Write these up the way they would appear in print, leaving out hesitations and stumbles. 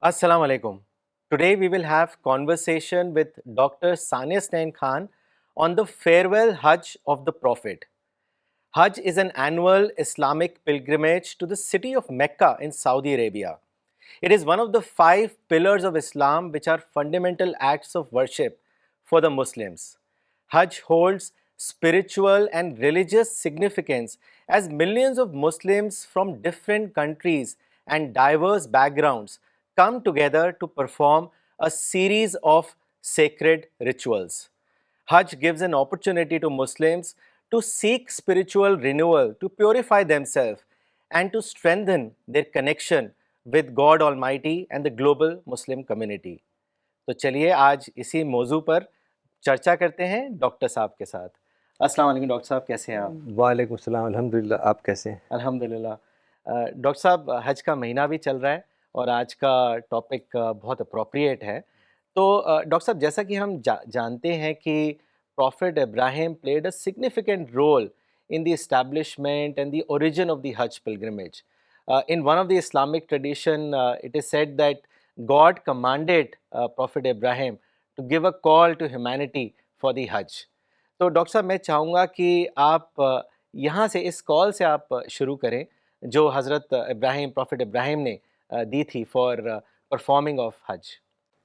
Assalamu alaikum. Today we will have conversation with Dr. Sania Snain Khan on the farewell Hajj of the Prophet. Hajj is an annual Islamic pilgrimage to the city of Mecca in Saudi Arabia. It is one of the 5 pillars of Islam which are fundamental acts of worship for the Muslims. Hajj holds spiritual and religious significance as millions of Muslims from different countries and diverse backgrounds come together to perform a series of sacred rituals. Hajj gives an opportunity to Muslims to seek spiritual renewal, to purify themselves, and to strengthen their connection with God Almighty and the global Muslim community. تو چلیے آج اسی موضوع پر چرچا کرتے ہیں doctor صاحب کے ساتھ. السلام علیکم ڈاکٹر صاحب، کیسے ہیں آپ؟ وعلیکم السلام، الحمدللہ. آپ کیسے ہیں؟ الحمدللہ. ڈاکٹر صاحب، حج کا مہینہ بھی چل رہا ہے اور آج کا ٹاپک بہت اپروپریٹ ہے. تو ڈاکٹر صاحب، جیسا کہ ہم جانتے ہیں کہ prophet Ibrahim played a significant role in the establishment and the origin of the Hajj pilgrimage. In one of the Islamic tradition, it is said that God commanded Prophet Ibrahim to give a call to humanity for the Hajj. تو doctor صاحب میں چاہوں گا کہ آپ یہاں سے اس کال سے آپ شروع کریں جو حضرت ابراہیم پروفٹ ابراہیم نے دی تھی فار پرفارمنگ آف حج.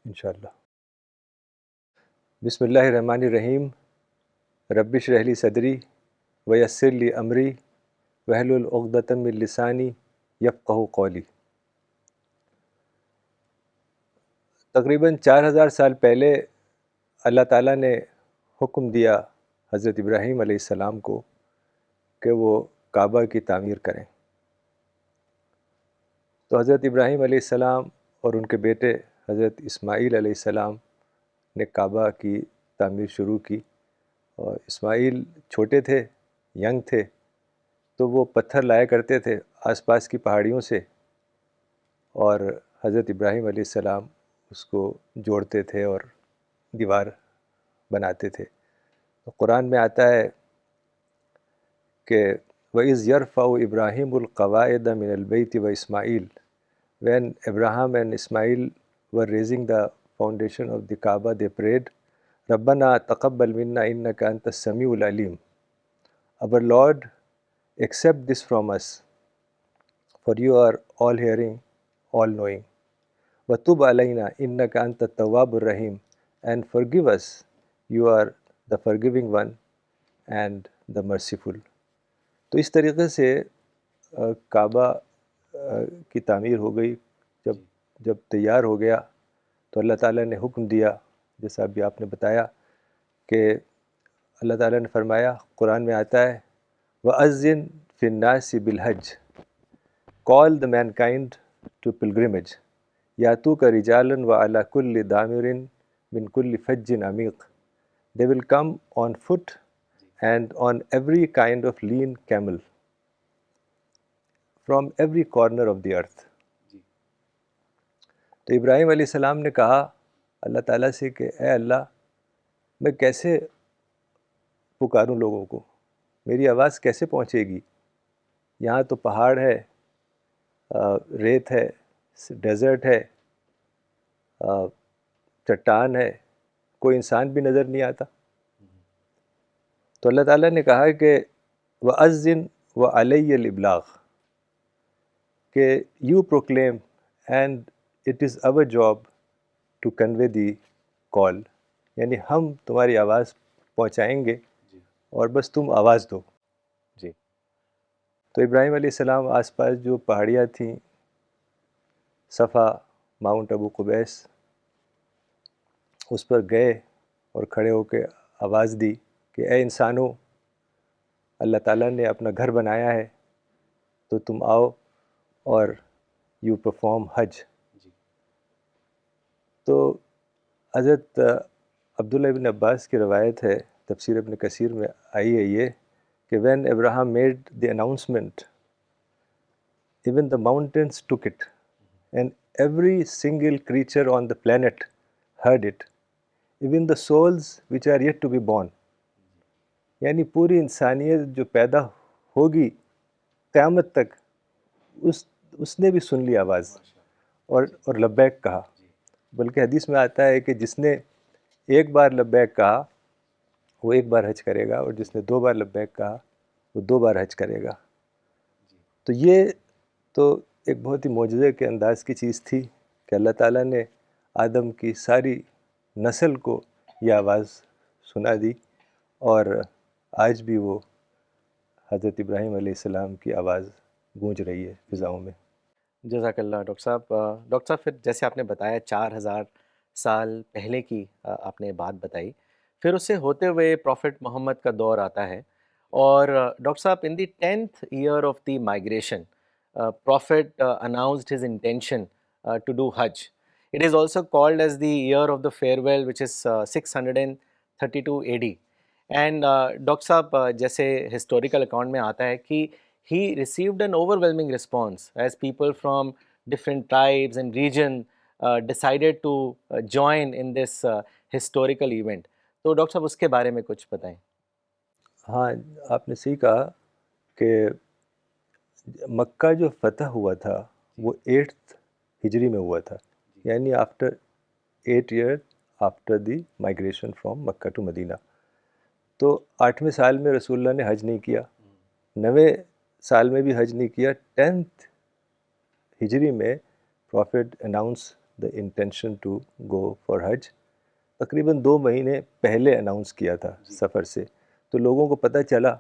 انشاءاللہ. بسم اللہ الرحمن الرحیم. رب اشرح لی صدری ویسر لی امری واحلل عقدۃ من لسانی یفقہوا قولی. تقریباً 4000 سال پہلے اللہ تعالیٰ نے حکم دیا حضرت ابراہیم علیہ السلام کو کہ وہ کعبہ کی تعمیر کریں. تو حضرت ابراہیم علیہ السلام اور ان کے بیٹے حضرت اسماعیل علیہ السلام نے کعبہ کی تعمیر شروع کی. اور اسماعیل چھوٹے تھے، ینگ تھے، تو وہ پتھر لایا کرتے تھے آس پاس کی پہاڑیوں سے، اور حضرت ابراہیم علیہ السلام اس کو جوڑتے تھے اور دیوار بناتے تھے. تو قرآن میں آتا ہے کہ وَإِذْ يَرْفَعُ إِبْرَاهِيمُ الْقَوَاعِدَ مِنَ الْبَيْتِ وَإِسْمَاعِيلُ. When Abraham and Ismail were raising the foundation of the Kaaba, they prayed, رَبَّنَا تَقَبَّلْ مِنَّا إِنَّكَ أَنْتَ السَّمِيعُ الْعَلِيمُ. Our Lord, accept this from us, for you are all hearing, all knowing. وَتُبْ عَلَيْنَا إِنَّكَ أَنْتَ التَّوَّابُ الرَّحِيمُ. And forgive us, you are the forgiving one and the merciful. تو اس طریقے سے کعبہ کی تعمیر ہو گئی. جب تیار ہو گیا تو اللہ تعالیٰ نے حکم دیا، جیسا ابھی آپ نے بتایا، کہ اللہ تعالیٰ نے فرمایا، قرآن میں آتا ہے وَأَذِّن فِي النَّاسِ بِالْحَجِّ. Call the mankind to pilgrimage. يَأْتُوكَ رِجَالًا وَعَلَى كُلِّ دَامِرٍ مِنْ كُلِّ فَجٍّ عَمِيقٍ. They will come on foot and on every kind of lean camel from every corner of the earth. تو ابراہیم علیہ السلام نے کہا اللہ تعالیٰ سے کہ اے اللہ، میں کیسے پکاروں لوگوں کو، میری آواز کیسے پہنچے گی؟ یہاں تو پہاڑ ہے، ریت ہے، ڈیزرٹ ہے، چٹان ہے، کوئی انسان بھی نظر نہیں آتا. تو اللہ تعالیٰ نے کہا کہ وَأَذِّن وَعَلَيَّ الْإِبْلَاغُ، کہ you proclaim and it is our job to convey the call. یعنی ہم تمہاری آواز پہنچائیں گے اور بس تم آواز دو. جی. تو ابراہیم علیہ السلام آس پاس جو پہاڑیاں تھیں، صفا، ماؤنٹ ابو قبیس، اس پر گئے اور کھڑے ہو کے آواز دی کہ اے انسانوں، اللہ تعالیٰ نے اپنا گھر بنایا ہے تو تم آؤ اور یو پرفارم حج. تو حضرت عبداللہ ابن عباس کی روایت ہے، تفسیر ابن کثیر میں آئی ہے یہ، کہ when Abraham made the announcement, even the mountains took it, and every single creature on the planet heard it, even the souls which are yet to be born. یعنی پوری انسانیت جو پیدا ہوگی قیامت تک، اس نے بھی سن لی آواز. اور لبیک کہا. بلکہ حدیث میں آتا ہے کہ جس نے ایک بار لبیک کہا وہ ایک بار حج کرے گا، اور جس نے 2 بار لبیک کہا وہ 2 بار حج کرے گا. تو یہ تو ایک بہت ہی معجزے کے انداز کی چیز تھی کہ اللہ تعالیٰ نے آدم کی ساری نسل کو یہ آواز سنا دی، اور آج بھی وہ حضرت ابراہیم علیہ السلام کی آواز گونج رہی ہے فضاؤں میں. جزاک اللہ ڈاکٹر صاحب. ڈاکٹر صاحب پھر جیسے آپ نے بتایا 4000 سال پہلے کی آپ نے بات بتائی، پھر اس سے ہوتے ہوئے پروفٹ محمد کا دور آتا ہے، اور ڈاکٹر صاحب in the 10th year of the migration prophet announced his intention to do Hajj. It is also called as the year of the farewell, which is 632 AD. And doctor صاحب جیسے historical account میں آتا ہے کہ he received an overwhelming response as people from different tribes and region decided to join in this historical event. تو doctor صاحب اس کے بارے میں کچھ بتائیں. ہاں، آپ نے صحیح کہا کہ مکہ جو فتح ہوا تھا وہ 8th ہجری میں ہوا تھا، یعنی after 8 years after the migration from Mecca to Medina. تو 8ویں سال میں رسول اللہ نے حج نہیں کیا، 9ویں سال میں بھی حج نہیں کیا. 10th ہجری میں prophet announce the intention to go for Hajj. تقریباً 2 مہینے پہلے اناؤنس کیا تھا سفر سے. تو لوگوں کو پتہ چلا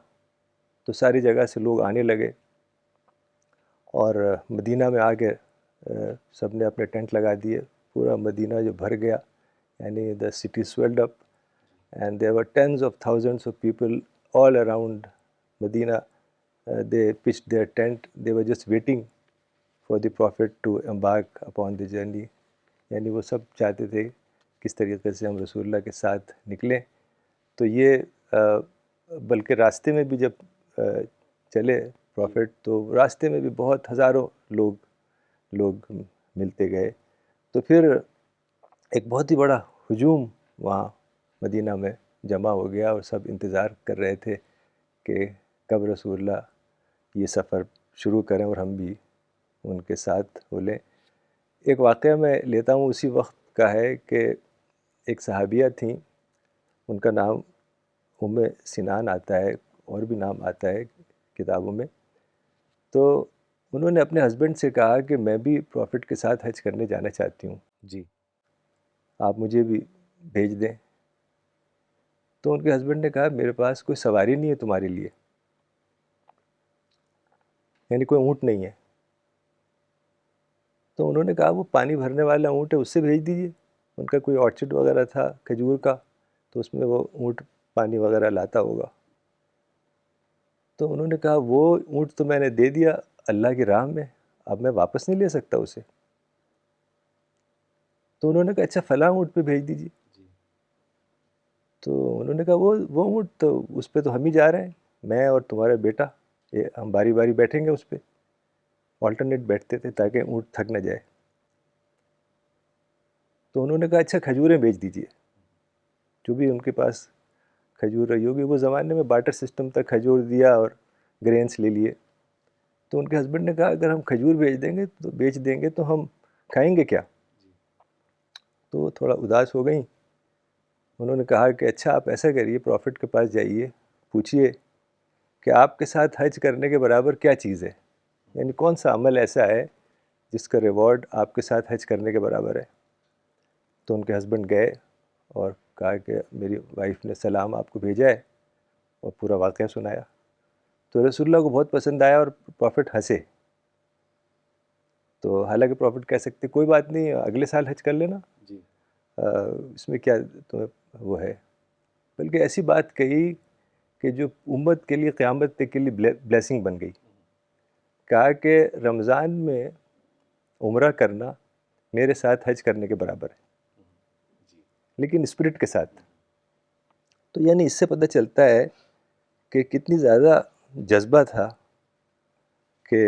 تو ساری جگہ سے لوگ آنے لگے، اور مدینہ میں آ کے سب نے اپنے ٹینٹ لگا دیے. پورا مدینہ جو بھر گیا، یعنی the city swelled up and there were tens of thousands of people all around Medina. They pitched their tent. They were just waiting for the Prophet to embark upon the journey. یعنی وہ سب چاہتے تھے کس طریقے سے ہم رسول اللہ کے ساتھ نکلیں. تو یہ بلکہ راستے میں بھی جب چلے پروفٹ تو راستے میں بھی بہت ہزاروں لوگ ملتے گئے. تو پھر ایک بہت ہی بڑا ہجوم وہاں مدینہ میں جمع ہو گیا، اور سب انتظار کر رہے تھے کہ کب رسول اللہ یہ سفر شروع کریں اور ہم بھی ان کے ساتھ ہو لیں. ایک واقعہ میں لیتا ہوں اسی وقت کا ہے کہ ایک صحابیہ تھیں، ان کا نام ام سنان آتا ہے، اور بھی نام آتا ہے کتابوں میں. تو انہوں نے اپنے ہسبینڈ سے کہا کہ میں بھی پروفٹ کے ساتھ حج کرنے جانا چاہتی ہوں، جی آپ مجھے بھی بھیج دیں. تو ان کے ہسبینڈ نے کہا میرے پاس کوئی سواری نہیں ہے تمہارے لیے، یعنی کوئی اونٹ نہیں ہے. تو انہوں نے کہا وہ پانی بھرنے والا اونٹ ہے، اس سے بھیج دیجیے. ان کا کوئی آرچڈ وغیرہ تھا کھجور کا، تو اس میں وہ اونٹ پانی وغیرہ لاتا ہوگا. تو انہوں نے کہا وہ اونٹ تو میں نے دے دیا اللہ کی راہ میں، اب میں واپس نہیں لے سکتا اسے. تو انہوں نے کہا اچھا فلاں اونٹ پہ بھیج دیجیے. تو انہوں نے کہا وہ اونٹ تو اس پہ تو ہم ہی جا رہے ہیں، میں اور تمہارا بیٹا، ہم باری باری بیٹھیں گے اس پہ. آلٹرنیٹ بیٹھتے تھے تاکہ اونٹ تھک نہ جائے. تو انہوں نے کہا اچھا کھجوریں بیچ دیجیے، جو بھی ان کے پاس کھجور رہی ہوگی. وہ زمانے میں بارٹر سسٹم تک کھجور دیا اور گرینس لے لیے. تو ان کے ہسبینڈ نے کہا اگر ہم کھجور بیچ دیں گے تو ہم کھائیں گے کیا؟ تو وہ تھوڑا اداس ہو گئیں. انہوں نے کہا کہ اچھا آپ ایسا کریے، پروفٹ کے پاس جائیے، پوچھیے کہ آپ کے ساتھ حج کرنے کے برابر کیا چیز ہے، یعنی کون سا عمل ایسا ہے جس کا ریوارڈ آپ کے ساتھ حج کرنے کے برابر ہے. تو ان کے ہسبینڈ گئے اور کہا کہ میری وائف نے سلام آپ کو بھیجا ہے، اور پورا واقعہ سنایا. تو رسول اللہ کو بہت پسند آیا اور پروفٹ ہنسے. تو حالانکہ پروفٹ کہہ سکتے کوئی بات نہیں اگلے سال حج کر لینا، اس میں کیا تمہیں وہ ہے. بلکہ ایسی بات کہی کہ جو امت کے لیے قیامت تک کے لیے بلیسنگ بن گئی. کہا کہ رمضان میں عمرہ کرنا میرے ساتھ حج کرنے کے برابر ہے، لیکن اسپرٹ کے ساتھ. تو یعنی اس سے پتہ چلتا ہے کہ کتنی زیادہ جذبہ تھا کہ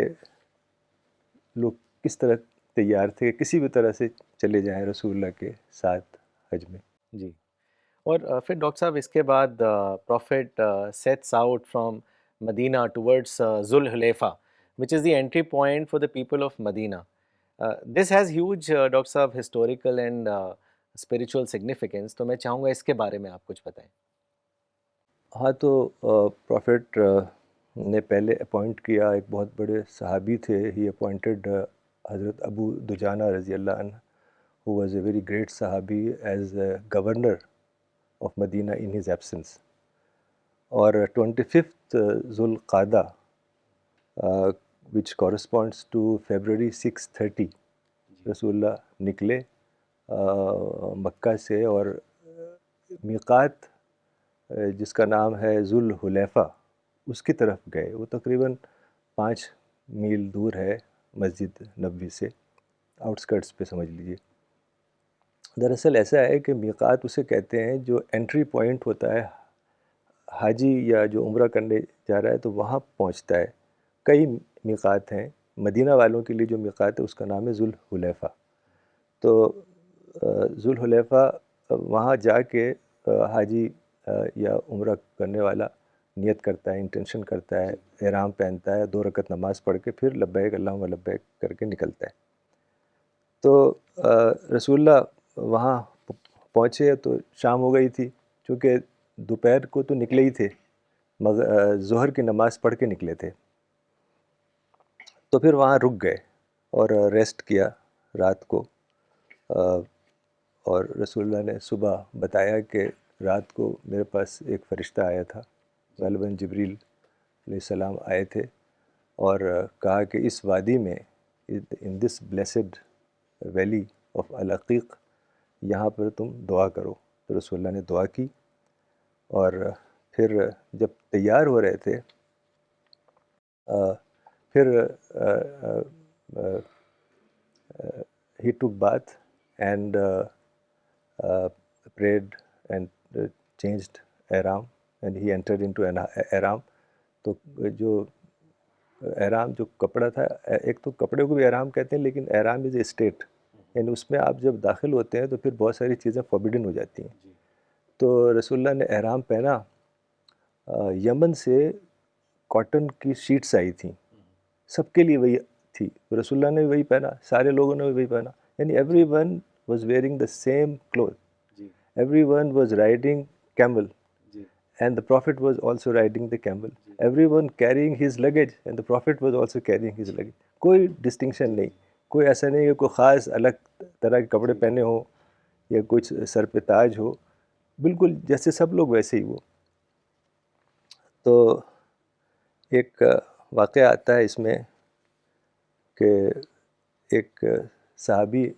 لوگ کس طرح تیار تھے کہ کسی بھی طرح سے چلے جائیں رسول اللہ کے ساتھ حج میں. جی. اور پھر ڈاکٹر صاحب اس کے بعد prophet sets out from Medina towards ذو Hulaifah which is the entry point for the people of Medina. This has huge doctor sahib historical and spiritual significance. تو میں چاہوں گا اس کے بارے میں آپ کچھ بتائیں. ہاں تو پروفٹ نے پہلے اپوائنٹ کیا ایک بہت بڑے صحابی تھے. ہی اپوائنٹڈ حضرت ابو دجانہ رضی اللہ عنہ who was a very great صحابی as governor of Medina in his absence. اور 25th ذو القعدہ which corresponds to February 630 رسول اللہ نکلے مکہ سے اور میقات جس کا نام ہے ذو الحلیفہ اس کی طرف گئے. وہ تقریباً 5 میل دور ہے مسجد نبوی سے, آؤٹسکرٹس پہ سمجھ لیجیے. دراصل ایسا ہے کہ میقات اسے کہتے ہیں جو انٹری پوائنٹ ہوتا ہے حاجی یا جو عمرہ کرنے جا رہا ہے تو وہاں پہنچتا ہے. کئی میقات ہیں, مدینہ والوں کے لیے جو میقات ہے اس کا نام ہے ذو الحلیفہ. تو ذو الحلیفہ وہاں جا کے حاجی یا عمرہ کرنے والا نیت کرتا ہے, انٹینشن کرتا ہے, احرام پہنتا ہے, 2 رکعت نماز پڑھ کے پھر لبیک اللہم لبیک کر کے نکلتا ہے. تو رسول اللہ وہاں پہنچے تو شام ہو گئی تھی, چونکہ دوپہر کو تو نکلے ہی تھے, مگر ظہر کی نماز پڑھ کے نکلے تھے. تو پھر وہاں رک گئے اور ریسٹ کیا رات کو. اور رسول اللہ نے صبح بتایا کہ رات کو میرے پاس ایک فرشتہ آیا تھا, غالباً جبریل علیہ السلام آئے تھے, اور کہا کہ اس وادی میں ان دس بلیسڈ ویلی آف العقیق یہاں پر تم دعا کرو. تو رسول اللہ نے دعا کی, اور پھر جب تیار ہو رہے تھے پھر ہی took bath and prayed and changed ihram and he entered into an ihram. تو جو احرام جو کپڑا تھا, ایک تو کپڑے کو بھی احرام کہتے ہیں, لیکن احرام از اے اسٹیٹ, یعنی اس میں آپ جب داخل ہوتے ہیں تو پھر بہت ساری چیزیں فوربیڈن ہو جاتی ہیں. تو رسول اللہ نے احرام پہنا, یمن سے کاٹن کی شیٹس آئی تھیں, سب کے لیے وہی تھی, رسول اللہ نے وہی پہنا, سارے لوگوں نے وہی پہنا, یعنی everyone was wearing the same cloth. Everyone was riding camel and the Prophet was also riding the camel. Everyone carrying his luggage and the Prophet was also carrying his luggage. کوئی distinction نہیں, کوئی ایسا نہیں کہ کوئی خاص الگ طرح کے کپڑے پہنے ہوں یا کچھ سر پہ تاج ہو, بالکل جیسے سب لوگ ویسے ہی وہ. تو ایک واقعہ آتا ہے اس میں کہ ایک صحابی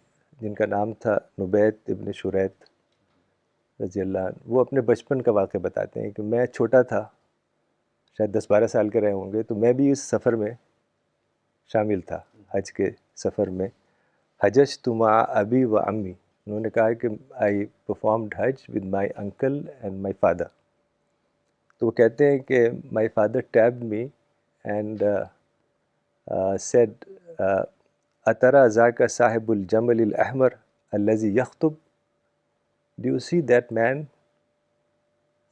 جن کا نام تھا نبیت ابن شریت رضی اللہ عنہ, وہ اپنے بچپن کا واقعہ بتاتے ہیں کہ میں چھوٹا تھا, شاید 10-12 سال کے رہے ہوں گے, تو میں بھی اس سفر میں شامل تھا, حج کے سفر میں. حججت مع ابی و امی, انہوں نے کہا کہ I performed Hajj with my uncle and my father. تو وہ کہتے ہیں کہ my father tapped me and said اترا ذاک صاحب الجمل الاحمر الذی یخطب, do you see that man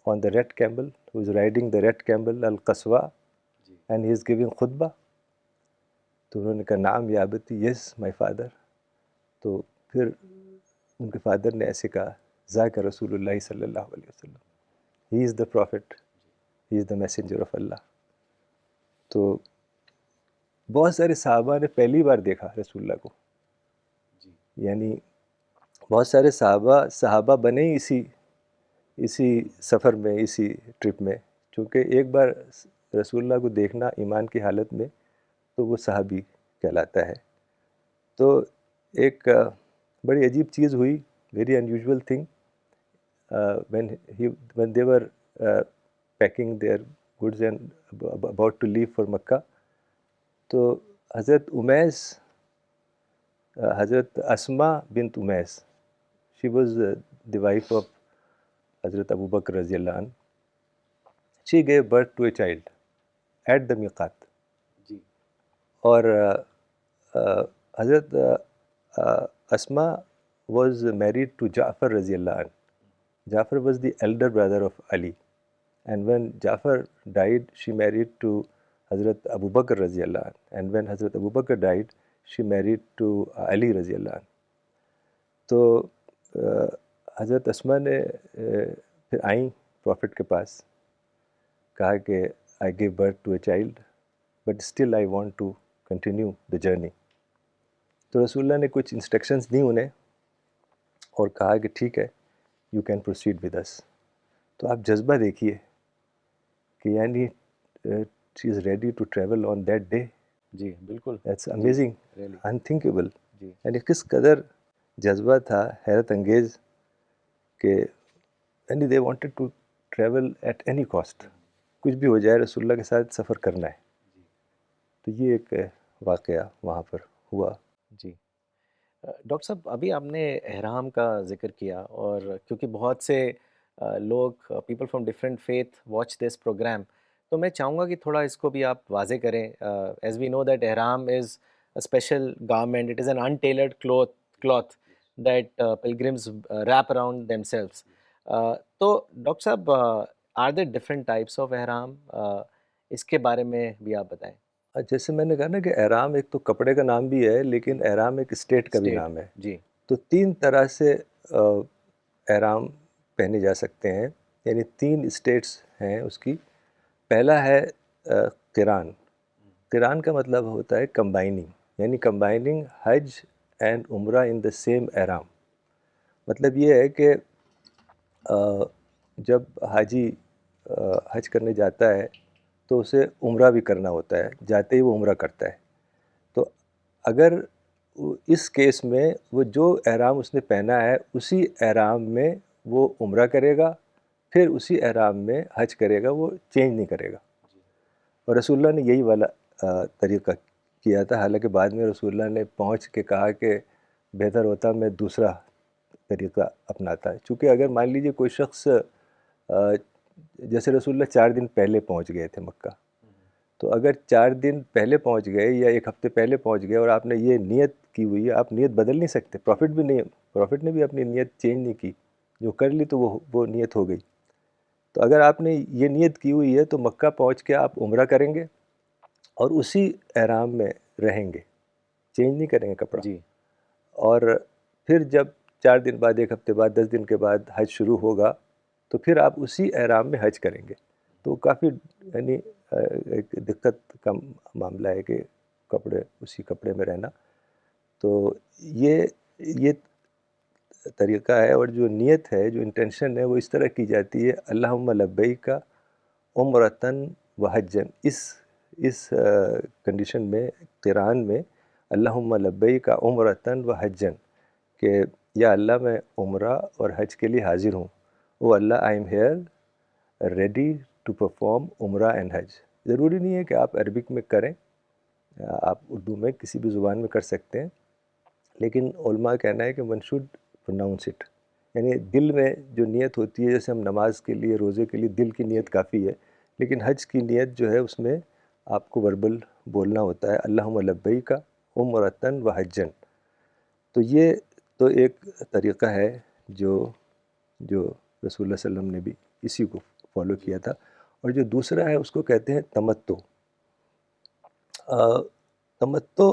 on the red camel who is riding the red camel al-Qaswa and he is giving khutbah? تو انہوں نے کہا نعم یا ابتی, yes my father. تو پھر ان کے فادر نے ایسے کہا ذاک رسول اللہ صلی اللہ علیہ وسلم, he is the prophet, he is the messenger of Allah. تو بہت سارے صحابہ نے پہلی بار دیکھا رسول اللہ کو, یعنی بہت سارے صحابہ بنے اسی سفر میں, اسی ٹرپ میں, چونکہ ایک بار رسول اللہ کو دیکھنا ایمان کی حالت میں تو وہ صحابی کہلاتا ہے. تو ایک بڑی عجیب چیز ہوئی, very unusual thing, when they were packing their goods and about to leave for مکہ, تو حضرت امیس, حضرت اسما بنت امیس, she was the wife of Hazrat Abu Bakr رضی اللہ عنہ, she gave birth to a child at the miqat. اور حضرت اسما was married to Ja'far رضی اللہ عنہ. Ja'far was the elder brother of Ali, and when Ja'far died she married to Hazrat Abu Bakr رضی اللہ عنہ, and when Hazrat Abu Bakr died she married to Ali رضی اللہ عنہ. تو حضرت اسما نے پھر آئیں پروفٹ کے پاس, کہا کہ I gave birth to a child but still I want to continue the journey. تو رسول اللہ نے کچھ انسٹرکشنز دی انہیں اور کہا کہ ٹھیک ہے, you can proceed with us. تو آپ جذبہ دیکھیے کہ یعنی she is ready to travel on that day. جی بالکل, دیٹس امیزنگ, ریئلی. انتھنکیبل. جی یعنی کس قدر جذبہ تھا, حیرت انگیز, کہ یعنی they wanted to travel at any cost, کچھ بھی ہو جائے رسول اللہ کے ساتھ سفر کرنا ہے. تو یہ ایک واقعہ وہاں پر ہوا. جی. ڈاکٹر صاحب ابھی آپ نے احرام کا ذکر کیا, اور کیونکہ بہت سے لوگ people from different faith watch this program, تو میں چاہوں گا کہ تھوڑا اس کو بھی آپ واضح کریں. As we know that ihram is a special garment, it is an untailored cloth that pilgrims wrap around themselves. تو doctor sahib are there different types of ihram, اس کے بارے میں بھی آپ بتائیں. جیسے میں نے کہا نا کہ احرام ایک تو کپڑے کا نام بھی ہے, لیکن احرام ایک اسٹیٹ کا بھی نام ہے. جی تو 3 طرح سے احرام پہنے جا سکتے ہیں, یعنی 3 اسٹیٹس ہیں اس کی. پہلا ہے قران. قران کا مطلب ہوتا ہے کمبائننگ, یعنی کمبائننگ حج اینڈ عمرہ ان دا سیم احرام. مطلب یہ ہے کہ جب حاجی حج کرنے جاتا ہے تو اسے عمرہ بھی کرنا ہوتا ہے, جاتے ہی وہ عمرہ کرتا ہے. تو اگر اس کیس میں وہ جو احرام اس نے پہنا ہے اسی احرام میں وہ عمرہ کرے گا, پھر اسی احرام میں حج کرے گا, وہ چینج نہیں کرے گا. اور رسول اللہ نے یہی والا طریقہ کیا تھا. حالانکہ بعد میں رسول اللہ نے پہنچ کے کہا کہ بہتر ہوتا میں دوسرا طریقہ اپناتا ہے. چونکہ اگر مان لیجیے کوئی شخص جیسے رسول اللہ 4 دن پہلے پہنچ گئے تھے مکہ, تو اگر 4 دن پہلے پہنچ گئے یا 1 ہفتے پہلے پہنچ گئے اور آپ نے یہ نیت کی ہوئی ہے, آپ نیت بدل نہیں سکتے. پروفٹ نے بھی اپنی نیت چینج نہیں کی, جو کر لی تو وہ نیت ہو گئی. تو اگر آپ نے یہ نیت کی ہوئی ہے تو مکہ پہنچ کے آپ عمرہ کریں گے اور اسی احرام میں رہیں گے, چینج نہیں کریں گے کپڑا. جی اور پھر جب 4 دن بعد, 1 ہفتے بعد, 10 دن کے بعد حج شروع ہوگا تو پھر آپ اسی احرام میں حج کریں گے. تو کافی یعنی ایک دقت کا معاملہ ہے کہ اسی کپڑے میں رہنا. تو یہ طریقہ ہے. اور جو نیت ہے, جو انٹینشن ہے, وہ اس طرح کی جاتی ہے, اللہم لبیک عمرتن و حجن. اس کنڈیشن میں, قران میں, اللہم لبیک عمرتن و حجن, کہ یا اللہ میں عمرہ اور حج کے لیے حاضر ہوں. O Allah, I am here ready to perform Umrah and Hajj. ضروری نہیں ہے کہ آپ عربک میں کریں, آپ اردو میں کسی بھی زبان میں کر سکتے ہیں, لیکن علماء کا کہنا ہے کہ ون شوڈ پروناؤنس اٹ. یعنی دل میں جو نیت ہوتی ہے, جیسے ہم نماز کے لیے, روزے کے لیے دل کی نیت کافی ہے, لیکن حج کی نیت جو ہے اس میں آپ کو وربل بولنا ہوتا ہے, اللہم لبیک عمرتن و حجن. تو یہ تو ایک طریقہ ہے جو رسول اللہ صلی اللہ علیہ وسلم نے بھی اسی کو فالو کیا تھا. اور جو دوسرا ہے اس کو کہتے ہیں تمتع. تمتع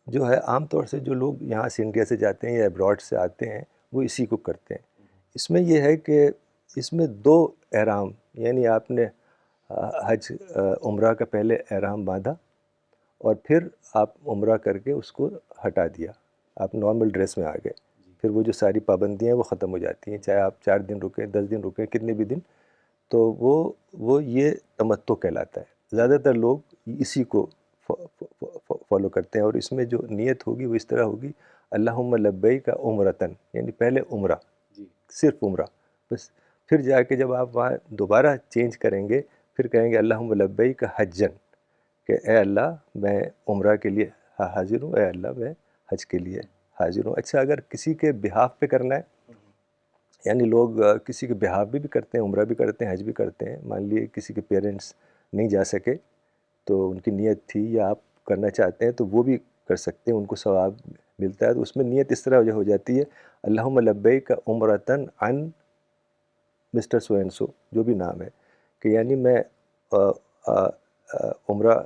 جو ہے عام طور سے جو لوگ یہاں سے انڈیا سے جاتے ہیں یا ابراڈ سے آتے ہیں وہ اسی کو کرتے ہیں. اس میں یہ ہے کہ اس میں 2 احرام, یعنی آپ نے حج عمرہ کا پہلے احرام باندھا اور پھر آپ عمرہ کر کے اس کو ہٹا دیا, آپ نارمل ڈریس میں آ گئے. پھر وہ جو ساری پابندیاں وہ ختم ہو جاتی ہیں, چاہے آپ 4 دن رکیں, 10 دن رکیں, کتنے بھی دن. تو وہ یہ تمتع کہلاتا ہے. زیادہ تر لوگ اسی کو فالو کرتے ہیں. اور اس میں جو نیت ہوگی وہ اس طرح ہوگی, اللہم لبیک عمرتن, یعنی پہلے عمرہ, صرف عمرہ بس. پھر جا کے جب آپ وہاں دوبارہ چینج کریں گے, پھر کہیں گے اللہم لبیک حجن, کہ اے اللہ میں عمرہ کے لیے حاضر ہوں, اے اللہ میں حج کے لیے حاضر ہوں. اچھا, اگر کسی کے بہاف پہ کرنا ہے, یعنی لوگ کسی کے بہاف بھی کرتے ہیں, عمرہ بھی کرتے ہیں, حج بھی کرتے ہیں. مان لیے کسی کے پیرنٹس نہیں جا سکے تو ان کی نیت تھی, یا آپ کرنا چاہتے ہیں تو وہ بھی کر سکتے ہیں, ان کو ثواب ملتا ہے. تو اس میں نیت اس طرح ہو جاتی ہے, اللہم لبیک عمرتن عن مسٹر سو اینڈ سو, جو بھی نام ہے, کہ یعنی میں عمرہ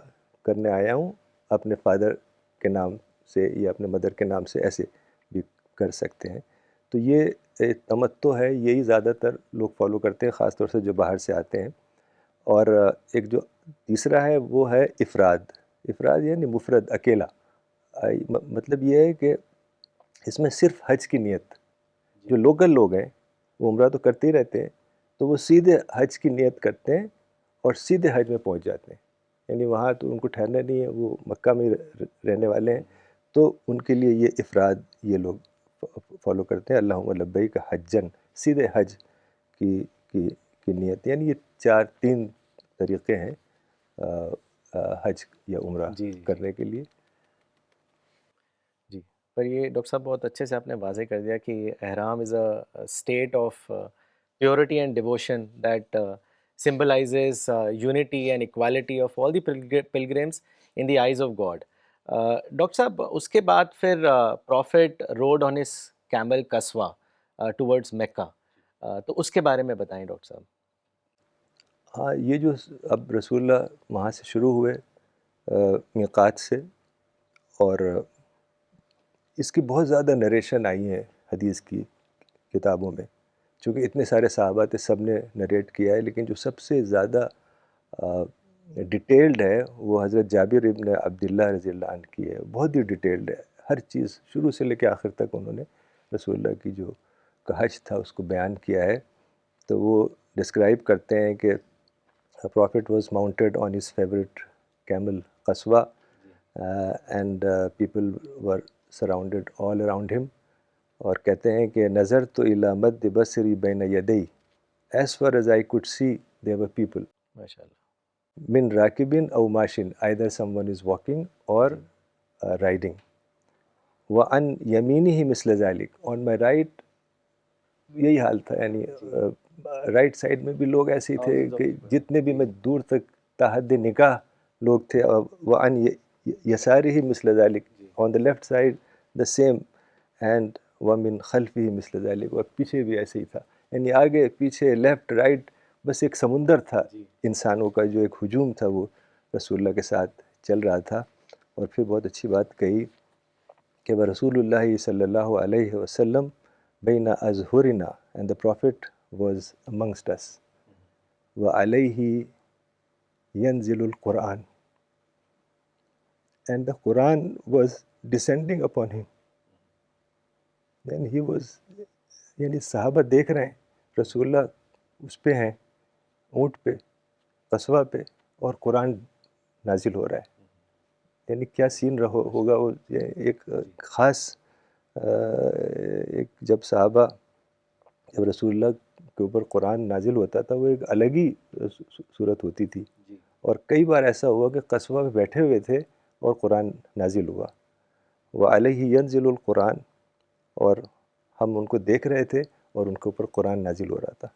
کرنے آیا ہوں اپنے فادر کے نام سے یا اپنے مدر کے نام سے ایسے بھی کر سکتے ہیں. تو یہ تمتع ہے, یہی زیادہ تر لوگ فالو کرتے ہیں, خاص طور سے جو باہر سے آتے ہیں. اور ایک جو تیسرا ہے وہ ہے افراد. افراد یعنی مفرد, اکیلا. مطلب یہ ہے کہ اس میں صرف حج کی نیت. جو لوکل لوگ ہیں وہ عمرہ تو کرتے ہی رہتے ہیں, تو وہ سیدھے حج کی نیت کرتے ہیں اور سیدھے حج میں پہنچ جاتے ہیں. یعنی وہاں تو ان کو ٹھہرنا نہیں ہے, وہ مکہ میں رہنے والے ہیں, تو ان کے لیے یہ افراد یہ لوگ فالو کرتے ہیں. اللہم لبیک حجن, سیدھے حج کی نیت. یعنی یہ تین طریقے ہیں حج یا عمرہ کرنے کے لیے. جی, پر یہ ڈاکٹر صاحب بہت اچھے سے آپ نے واضح کر دیا کہ ihram is a state of purity and devotion that symbolizes unity and equality of all the pilgrims in the eyes of God. Doctor صاحب اس کے بعد پھر prophet rode on his camel Qaswa towards Mecca, تو اس کے بارے میں بتائیں ڈاکٹر صاحب. ہاں, یہ جو اب رسول اللہ وہاں سے شروع ہوئے میقات سے, اور اس کی بہت زیادہ نریشن آئی ہیں حدیث کی کتابوں میں, چونکہ اتنے سارے صحابہ تھے, سب نے نریٹ کیا ہے, لیکن جو سب سے زیادہ ڈیٹیلڈ ہے وہ حضرت جابر ابن عبداللہ رضی اللہ عنہ کی ہے. بہت ہی ڈیٹیلڈ ہے, ہر چیز شروع سے لے کے آخر تک انہوں نے رسول اللہ کی جو حج تھا اس کو بیان کیا ہے. تو وہ ڈسکرائب کرتے ہیں کہ Prophet was mounted on his favorite camel Qaswa, and people were surrounded all around him. اور کہتے ہیں کہ نظر تو الی مد بصری بین یدی, as far as I could see there were people. ماشاء اللہ. من راکبن او ماشن, either someone is walking or riding. وعن یمینہ مثل ذلک, on my right یہی حال تھا. یعنی رائٹ سائڈ میں بھی لوگ ایسے ہی تھے کہ جتنے بھی میں دور تک تحد نکاح لوگ تھے. وعن یسارہ مثل ذلک, on the left side the same, and ومن خلفہ مثل ذلک, اور پیچھے بھی ایسے ہی تھا. یعنی آگے پیچھے لیفٹ رائٹ بس ایک سمندر تھا انسانوں کا, جو ایک ہجوم تھا وہ رسول اللہ کے ساتھ چل رہا تھا. اور پھر بہت اچھی بات کہی کہ رسول اللہ صلی اللہ علیہ وسلم بین اظہرنا, and the Prophet was amongst us. وعلیہ ینزل القرآن, and the Quran was descending upon him. Then he was, یعنی صحابہ دیکھ رہے ہیں رسول اللہ اس پہ ہیں, اونٹ پہ, قصوہ پہ, اور قرآن نازل ہو رہا ہے. یعنی کیا سین ہوگا وہ. ایک خاص ایک جب صحابہ, جب رسول اللہ کے اوپر قرآن نازل ہوتا تھا وہ ایک الگ ہی صورت ہوتی تھی. اور کئی بار ایسا ہوا کہ قصوہ پہ بیٹھے ہوئے تھے اور قرآن نازل ہوا. وعلیہ ینزل القرآن, اور ہم ان کو دیکھ رہے تھے اور ان کے اوپر قرآن نازل ہو رہا تھا.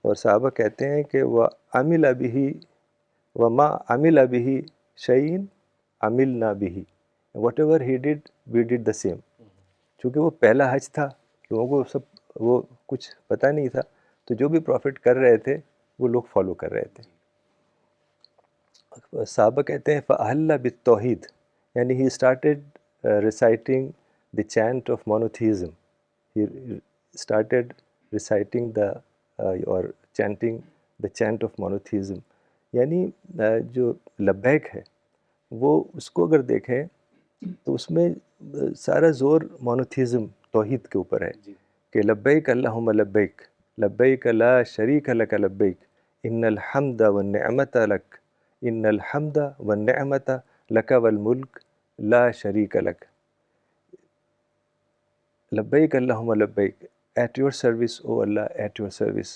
اور صحابہ کہتے ہیں کہ وَعَمِلَ بِهِ وَمَا عَمِلَ بِهِ شَيْءٍ عَمِلْنَا بِهِ, whatever he did we did the same. چونکہ وہ پہلا حج تھا, لوگوں کو سب وہ کچھ پتہ نہیں تھا, تو جو بھی پروفٹ کر رہے تھے وہ لوگ فالو کر رہے تھے. صحابہ کہتے ہیں فَأَحَلَّ بِالتَّوْحِيدِ, یعنی he started reciting the chant of monotheism. He started reciting or chanting the chant of monotheism. یعنی جو لبیک ہے وہ اس کو اگر دیکھیں تو اس میں سارا زور مونوتھیزم, توحید کے اوپر ہے کہ لبیک اللہم لبیک, لبیک لا شریک لک لبیک, ان الحمد والنعمت لک, ان الحمد والنعمت لک والملک لا شریک لک. لبیک اللہم لبیک, at your service O Allah, at your service.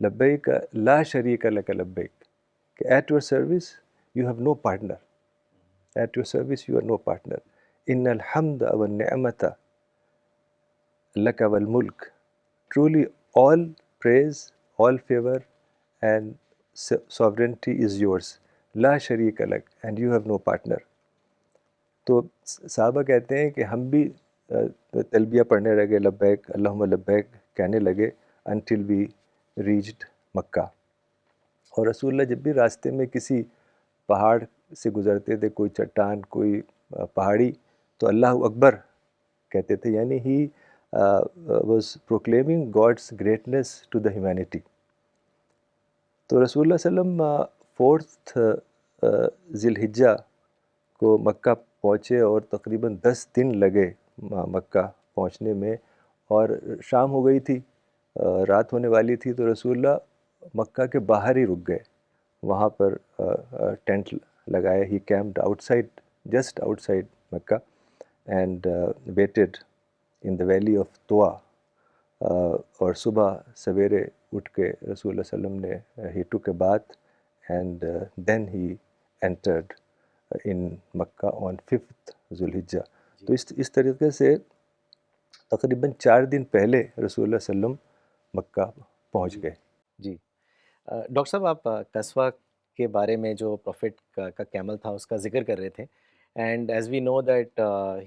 لبیک لا شریک لک لبیک, at your service you have no partner, at your service you are no partner. ان الحمد والنعمت لک والملک, truly all praise, all favor and sovereignty is yours, لا شریک لک, and you have no partner. تو صحابہ کہتے ہیں کہ ہم بھی تلبیہ پڑھنے لگے, لبیک اللہم لبیک کہنے لگے, until we reached مکہ. اور رسول اللہ جب بھی راستے میں کسی پہاڑ سے گزرتے تھے, کوئی چٹان, کوئی پہاڑی, تو اللہ اکبر کہتے تھے، یعنی he was proclaiming God's greatness to the humanity. تو رسول اللہ صلی اللہ علیہ وسلم 4 ذی الحجہ کو مکہ پہنچے اور تقریباً 10 دن لگے مکہ پہنچنے میں، اور شام ہو گئی تھی، رات ہونے والی تھی. تو رسول اللہ مکہ کے باہر ہی رک گئے، وہاں پر ٹینٹ لگائے. He camped outside, just outside Mecca, and waited in the valley of Tuwa. اور صبح سویرے اٹھ کے رسول اللہ صلی اللہ علیہ وسلم نے ہی took a bath and then he entered in Mecca on 5th ذو الحجہ. تو اس طریقے سے تقریباً 4 دن پہلے رسول اللہ صلی اللہ علیہ وسلم مکہ پہنچ گئے. جی ڈاکٹر صاحب، آپ قصوہ کے بارے میں جو پروفٹ کا کیمل تھا اس کا ذکر کر رہے تھے، and as we know that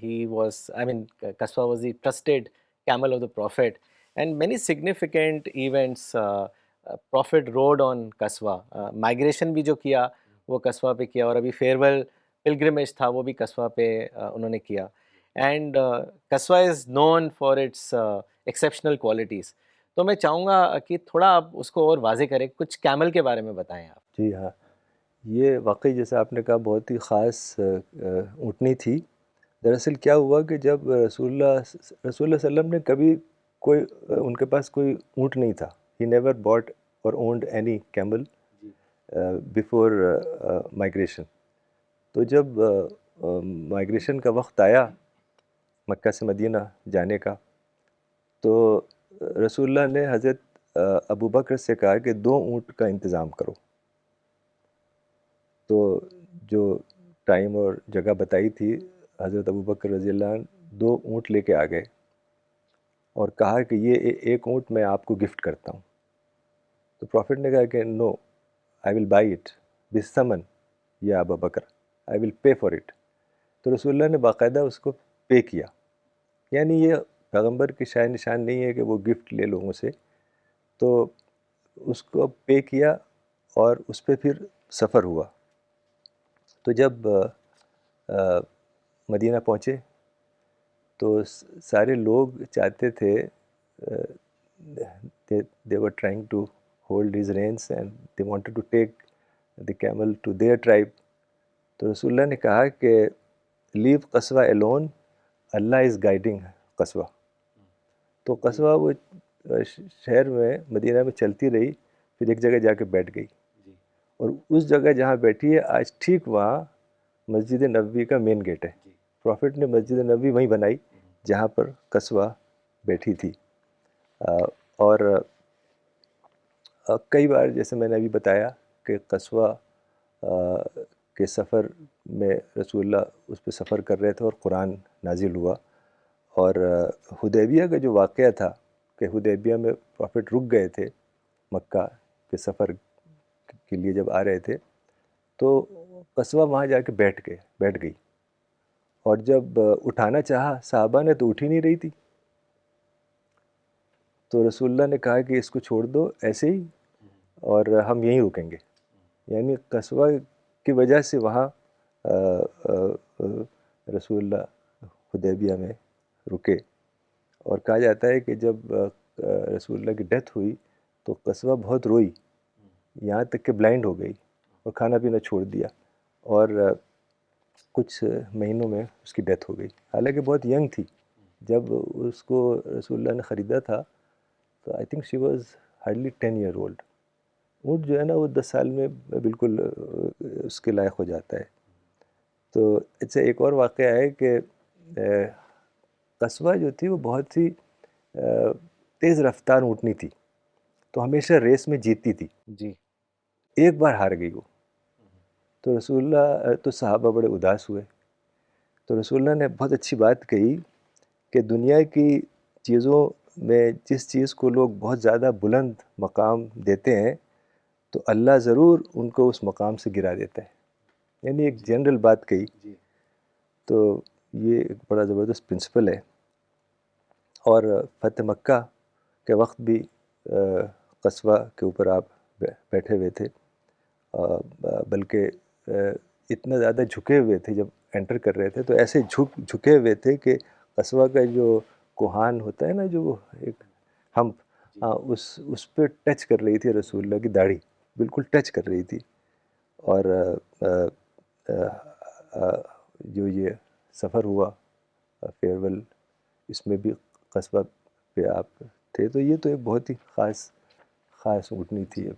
he was, I mean Qaswa was the trusted camel of the prophet, and many significant events prophet rode on Qaswa. Migration بھی جو کیا وہ قصوہ پہ کیا، اور ابھی فیئرویل پلگرمیج تھا وہ بھی قصوہ پہ انہوں نے کیا. And Qaswa is known for its exceptional qualities. تو میں چاہوں گا کہ تھوڑا آپ اس کو اور واضح کریں، کچھ کیمل کے بارے میں بتائیں آپ. جی ہاں، یہ واقعی جیسے آپ نے کہا بہت ہی خاص اونٹنی تھی. دراصل کیا ہوا کہ جب رسول اللہ صلی اللہ علیہ وسلم نے کبھی کوئی ان کے پاس کوئی اونٹ نہیں تھا. ہی نیور باٹ اور owned any camel before migration. تو جب مائگریشن کا وقت آیا مکہ سے مدینہ جانے کا، تو رسول اللہ نے حضرت ابو بکر سے کہا کہ 2 اونٹ کا انتظام کرو. تو جو ٹائم اور جگہ بتائی تھی، حضرت ابو بکر رضی اللہ عنہ 2 اونٹ لے کے آ گئے اور کہا کہ یہ 1 اونٹ میں آپ کو گفٹ کرتا ہوں. تو پروفٹ نے کہا کہ نو، آئی ول بائی اٹ بالثمن یا ابو بکر، آئی ول پے فار اٹ. تو رسول اللہ نے باقاعدہ اس کو پے کیا. یعنی یہ پیغمبر کی شاید نشان نہیں ہے کہ وہ گفٹ لے لوگوں سے. تو اس کو پے کیا اور اس پہ پھر سفر ہوا. تو جب مدینہ پہنچے تو سارے لوگ چاہتے تھے، they were trying to hold his reins and they wanted to take the camel to their tribe. تو رسول اللہ نے کہا کہ لیو قصوہ alone, اللہ از گائیڈنگ قصوہ. تو قصوہ وہ شہر میں مدینہ میں چلتی رہی، پھر ایک جگہ جا کے بیٹھ گئی. اور اس جگہ جہاں بیٹھی ہے آج ٹھیک وہاں مسجد نبوی کا مین گیٹ ہے. پروفٹ نے مسجد نبوی وہیں بنائی جہاں پر قصوہ بیٹھی تھی. اور کئی بار جیسے میں نے ابھی بتایا کہ قصوہ کے سفر میں رسول اللہ اس پہ سفر کر رہے تھے اور قرآن نازل ہوا. اور حدیبیہ کا جو واقعہ تھا کہ حدیبیہ میں پروفٹ رک گئے تھے مکہ کے سفر کے لیے جب آ رہے تھے، تو قصوہ وہاں جا کے بیٹھ گئی. اور جب اٹھانا چاہا صحابہ نے تو اٹھ ہی نہیں رہی تھی. تو رسول اللہ نے کہا کہ اس کو چھوڑ دو ایسے ہی اور ہم یہیں رکیں گے. یعنی قصوہ کی وجہ سے وہاں رسول اللہ حدیبیہ میں رکے. اور کہا جاتا ہے کہ جب رسول اللہ کی ڈیتھ ہوئی تو قصوہ بہت روئی، یہاں تک کہ بلائنڈ ہو گئی اور کھانا پینا چھوڑ دیا، اور کچھ مہینوں میں اس کی ڈیتھ ہو گئی. حالانکہ بہت ینگ تھی جب اس کو رسول اللہ نے خریدا تھا. تو I think she was hardly 10 year old. اونٹ جو ہے نا وہ 10 سال میں بالکل اس کے لائق ہو جاتا ہے. تو اچھا، ایک اور واقعہ ہے کہ قصوہ جو تھی وہ بہت ہی تیز رفتار اونٹنی تھی، تو ہمیشہ ریس میں جیتتی تھی. جی. ایک بار ہار گئی وہ. تو رسول اللہ تو صحابہ بڑے اداس ہوئے. تو رسول اللہ نے بہت اچھی بات کہی کہ دنیا کی چیزوں میں جس چیز کو لوگ بہت زیادہ بلند مقام دیتے ہیں تو اللہ ضرور ان کو اس مقام سے گرا دیتا ہے. یعنی ایک جنرل بات کہی. تو یہ ایک بڑا زبردست پرنسپل ہے. اور فتح مکہ کے وقت بھی قصوہ کے اوپر آپ بیٹھے ہوئے تھے، بلکہ اتنا زیادہ جھکے ہوئے تھے جب انٹر کر رہے تھے تو ایسے جھکے ہوئے تھے کہ قصبہ کا جو کوہان ہوتا ہے نا، جو وہ ایک ہمپ، ہاں اس پہ ٹچ کر رہی تھی رسول اللہ کی داڑھی، بالکل ٹچ کر رہی تھی. اور جو یہ سفر ہوا فیئر، اس میں بھی قصبہ پہ آپ تھے، تو یہ تو ایک بہت ہی خاص اونٹنی تھی.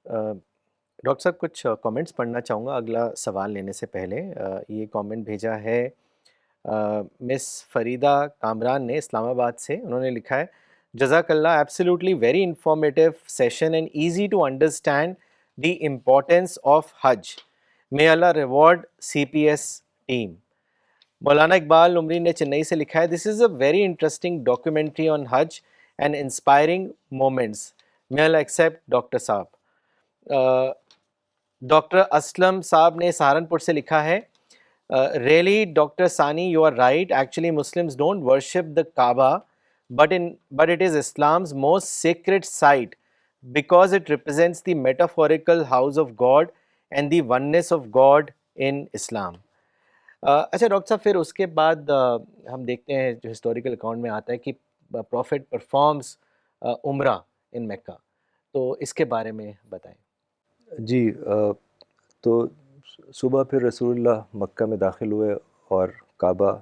ڈاکٹر صاحب کچھ کامنٹس پڑھنا چاہوں گا اگلا سوال لینے سے پہلے. یہ کامنٹ بھیجا ہے مس فریدہ کامران نے اسلام آباد سے. انہوں نے لکھا ہے جزاک اللہ، absolutely very informative session and easy to understand the importance of Hajj. May Allah reward C P S team. Maulana Iqbal Umari نے چنئی سے لکھا ہے this is a very interesting documentary on Hajj and inspiring moments. May Allah accept doctor sahib. Doctor Aslam sahib نے سہارنپور سے لکھا ہے really doctor Sani you are right, actually Muslims don't worship the Kaaba but it is Islam's most sacred site because it represents the metaphorical house of God and the oneness of God in Islam. اچھا doctor صاحب، پھر اس کے بعد ہم دیکھتے ہیں جو historical account میں آتا ہے کہ پروفٹ پرفارمز عمرہ ان مکہ، تو اس کے بارے میں بتائیں. جی، تو صبح پھر رسول اللہ مکہ میں داخل ہوئے اور کعبہ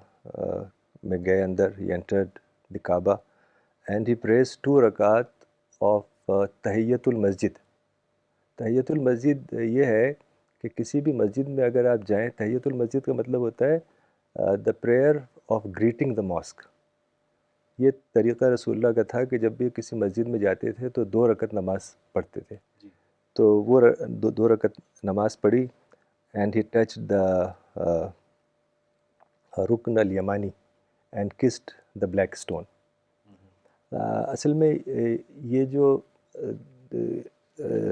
میں گئے اندر. He entered the Kaaba and he prays 2 رکعات آف تحیۃ المسجد. تحیۃ المسجد یہ ہے کہ کسی بھی مسجد میں اگر آپ جائیں، تحیۃ المسجد کا مطلب ہوتا ہے the prayer of greeting the mosque. یہ طریقہ رسول اللہ کا تھا کہ جب بھی کسی مسجد میں جاتے تھے تو 2 رکعت نماز پڑھتے تھے. تو وہ 2 رکعت نماز پڑھی and he touch the Rukn Yamani and kissed the black stone. اصل میں یہ جو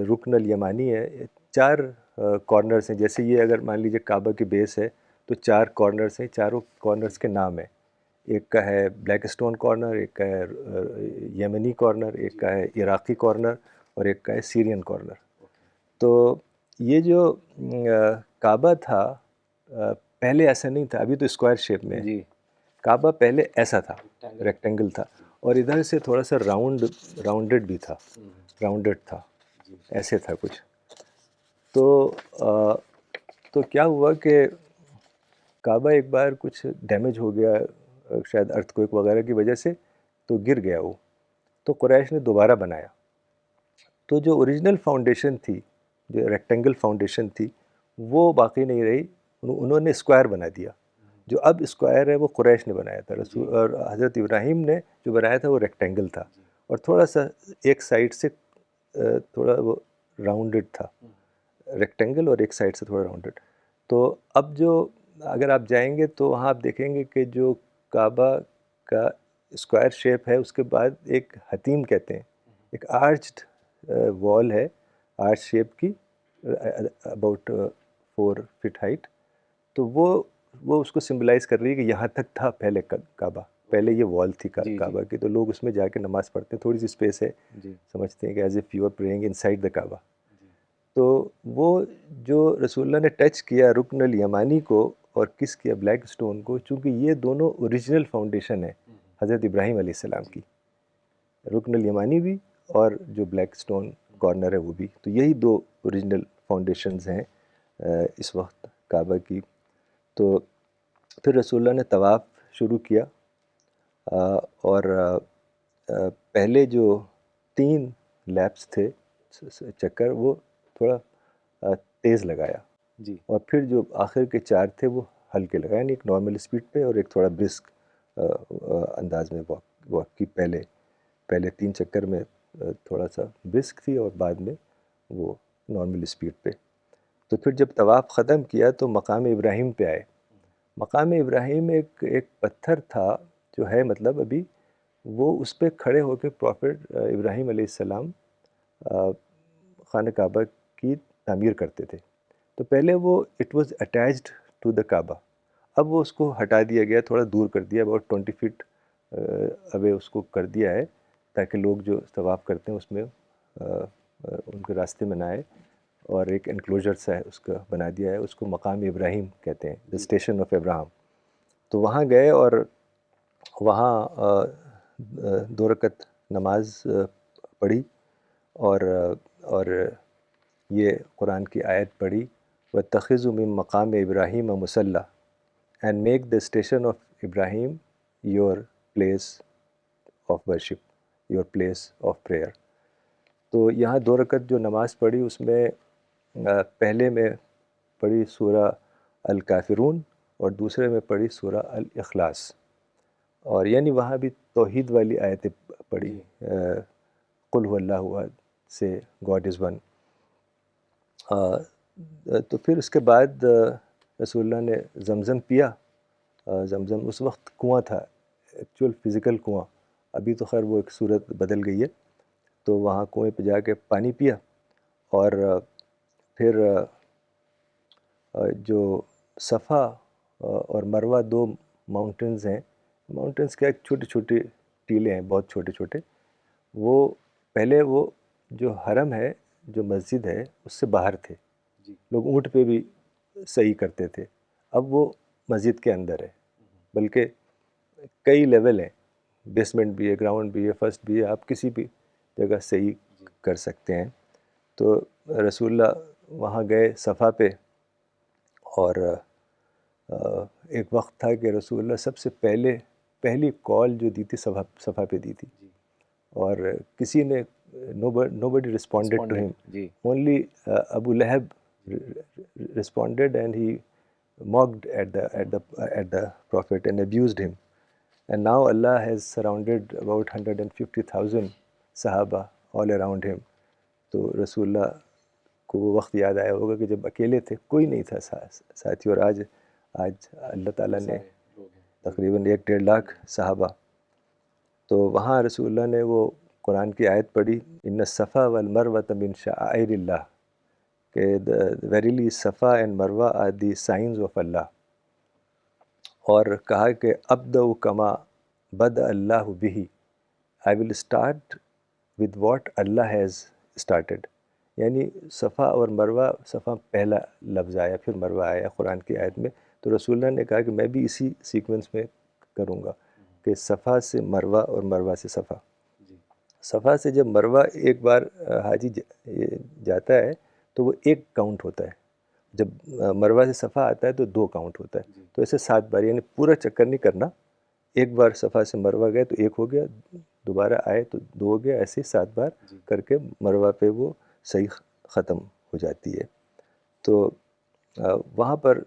رکن الیمانی ہے، 4 کارنرز ہیں. جیسے یہ اگر مان لیجیے کعبہ کی بیس ہے تو 4 کارنرز ہیں، چاروں کارنرز کے نام ہیں. ایک کا ہے بلیک اسٹون کارنر، ایک کا ہے یمنی کارنر، ایک کا ہے عراقی کارنر، اور ایک کا ہے سیرین کارنر. تو یہ جو کعبہ تھا پہلے ایسا نہیں تھا، ابھی تو اسکوائر شیپ میں ہے. کعبہ پہلے ایسا تھا، ریکٹینگل تھا، اور ادھر سے تھوڑا سا راؤنڈڈ بھی تھا، راؤنڈڈ تھا، ایسے تھا کچھ. تو کیا ہوا کہ کعبہ ایک بار کچھ ڈیمیج ہو گیا، شاید ارتھ کوئک وغیرہ کی وجہ سے، تو گر گیا وہ. تو قریش نے دوبارہ بنایا. تو جو اوریجنل فاؤنڈیشن تھی، جو ریکٹینگل فاؤنڈیشن تھی، وہ باقی نہیں رہی. انہوں نے اسکوائر بنا دیا. جو اب اسکوائر ہے وہ قریش نے بنایا تھا. رسول اور حضرت ابراہیم نے جو بنایا تھا وہ ریکٹینگل تھا، اور تھوڑا سا ایک سائڈ سے تھوڑا وہ راؤنڈڈ تھا، ریکٹینگل اور ایک سائڈ سے تھوڑا راؤنڈڈ. تو اب جو اگر آپ جائیں گے تو وہاں آپ دیکھیں گے کہ جو کعبہ کا اسکوائر شیپ ہے، اس کے بعد ایک حتیم کہتے ہیں، ایک آرچڈ وال ہے، آرچ شیپ کی، اباؤٹ 4 فٹ ہائٹ. تو وہ اس کو سمبلائز کر رہی ہے کہ یہاں تک تھا پہلے کعبہ، پہلے یہ وال تھی کعبہ کی. تو لوگ اس میں جا کے نماز پڑھتے ہیں، تھوڑی سی اسپیس ہے، سمجھتے ہیں کہ as if you are praying inside the Kaaba. تو وہ جو رسول اللہ نے ٹچ کیا رکن الیمانی کو اور کس کیا بلیک اسٹون کو، چونکہ یہ دونوں اوریجنل فاؤنڈیشن ہیں حضرت ابراہیم علیہ السلام کی، رکن الیمانی بھی اور جو بلیک اسٹون کارنر ہے وہ بھی. تو یہی 2 اوریجنل فاؤنڈیشنز ہیں اس وقت کعبہ کی. تو پھر رسول اللہ نے طواف شروع کیا، اور پہلے جو 3 لیپس تھے چکر، وہ تھوڑا تیز لگایا، اور پھر جو آخر کے 4 تھے وہ ہلکے لگائے، یعنی ایک نارمل اسپیڈ پہ اور ایک تھوڑا برسک انداز میں واک کی. پہلے 3 چکر میں تھوڑا سا برسک تھی، اور بعد میں وہ نارمل اسپیڈ پہ. تو پھر جب طواف ختم کیا تو مقام ابراہیم پہ آئے. مقام ابراہیم ایک پتھر تھا جو ہے، مطلب ابھی وہ اس پہ کھڑے ہو کے پروفٹ ابراہیم علیہ السلام خانہ کعبہ کی تعمیر کرتے تھے. تو پہلے وہ it was attached to the Kaaba, اب وہ اس کو ہٹا دیا گیا، تھوڑا دور کر دیا، اباؤٹ 20 فٹ اوے اس کو کر دیا ہے، تاکہ لوگ جو طواف کرتے ہیں اس میں ان کے راستے میں نہ آئے. اور ایک انکلوجر سا ہے اس کا بنا دیا ہے، اس کو مقام ابراہیم کہتے ہیں، دا اسٹیشن آف ابراہم. تو وہاں گئے اور وہاں 2 رکعت نماز پڑھی اور یہ قرآن کی آیت پڑھی، وَاتَّخِذُوا مِن مَقَامِ إِبْرَاهِيمَ مُصَلَّى and make the station of Ibrahim your place of worship, your place of prayer. تو یہاں 2 رکعت جو نماز پڑھی اس میں پہلے میں پڑھی سورہ الکافرون اور دوسرے میں پڑھی سورہ الاخلاص، اور یعنی وہاں بھی توحید والی آیتیں پڑھی، قل هو اللہ احد سے گاڈ از ون. تو پھر اس کے بعد رسول اللہ نے زمزم پیا. زمزم اس وقت کنواں تھا، ایکچوئل فزیکل کنواں، ابھی تو خیر وہ ایک صورت بدل گئی ہے. تو وہاں کنویں پہ جا کے پانی پیا، اور پھر جو صفا اور مروہ 2 ماؤنٹنز ہیں، ماؤنٹنز کیا چھوٹی چھوٹی ٹیلے ہیں، بہت چھوٹے چھوٹے. وہ پہلے وہ جو حرم ہے، جو مسجد ہے، اس سے باہر تھے، لوگ اونٹ پہ بھی صحیح کرتے تھے. اب وہ مسجد کے اندر ہے، بلکہ کئی لیول ہیں، بیسمنٹ بھی ہے، گراؤنڈ بھی ہے، فرسٹ بھی ہے، آپ کسی بھی جگہ صحیح کر سکتے ہیں. تو رسول اللہ وہاں گئے صفا پہ، اور ایک وقت تھا کہ رسول اللہ سب سے پہلی کال جو دی تھی صفا پہ دی تھی، اور کسی نے nobody responded to him. Only Abu Lahab responded, and he mocked at the Prophet and abused him. And now Allah has surrounded about 150,000 Sahaba all around him. تو رسول اللہ کو وہ وقت یاد آیا ہوگا کہ جب اکیلے تھے، کوئی نہیں تھا ساتھی، اور آج اللہ تعالیٰ نے تقریباً 1-1.5 لاکھ صحابہ. تو وہاں رسول اللہ نے وہ قرآن کی آیت پڑھی، ان الصفا والمروۃ من شعائر اللہ، کہ verily Safa and Marwah are the signs of Allah. اور کہا کہ ابدأ کما بدأ اللہ بہ، I will start with what Allah has started. یعنی صفا اور مروہ، صفا پہلا لفظ آیا، پھر مروہ آیا قرآن کی آیت میں. تو رسول اللہ نے کہا کہ میں بھی اسی سیکوینس میں کروں گا، کہ صفا سے مروہ اور مروہ سے صفا. صفا سے جب مروہ ایک بار حاجی جاتا ہے تو وہ 1 کاؤنٹ ہوتا ہے، جب مروہ سے صفا آتا ہے تو 2 کاؤنٹ ہوتا ہے. تو ایسے 7 بار، یعنی پورا چکر نہیں کرنا. ایک بار صفا سے مروہ گئے تو 1 ہو گیا، دوبارہ آئے تو 2 ہو گیا، ایسے 7 بار کر کے مروہ پہ وہ صحیح ختم ہو جاتی ہے. تو وہاں پر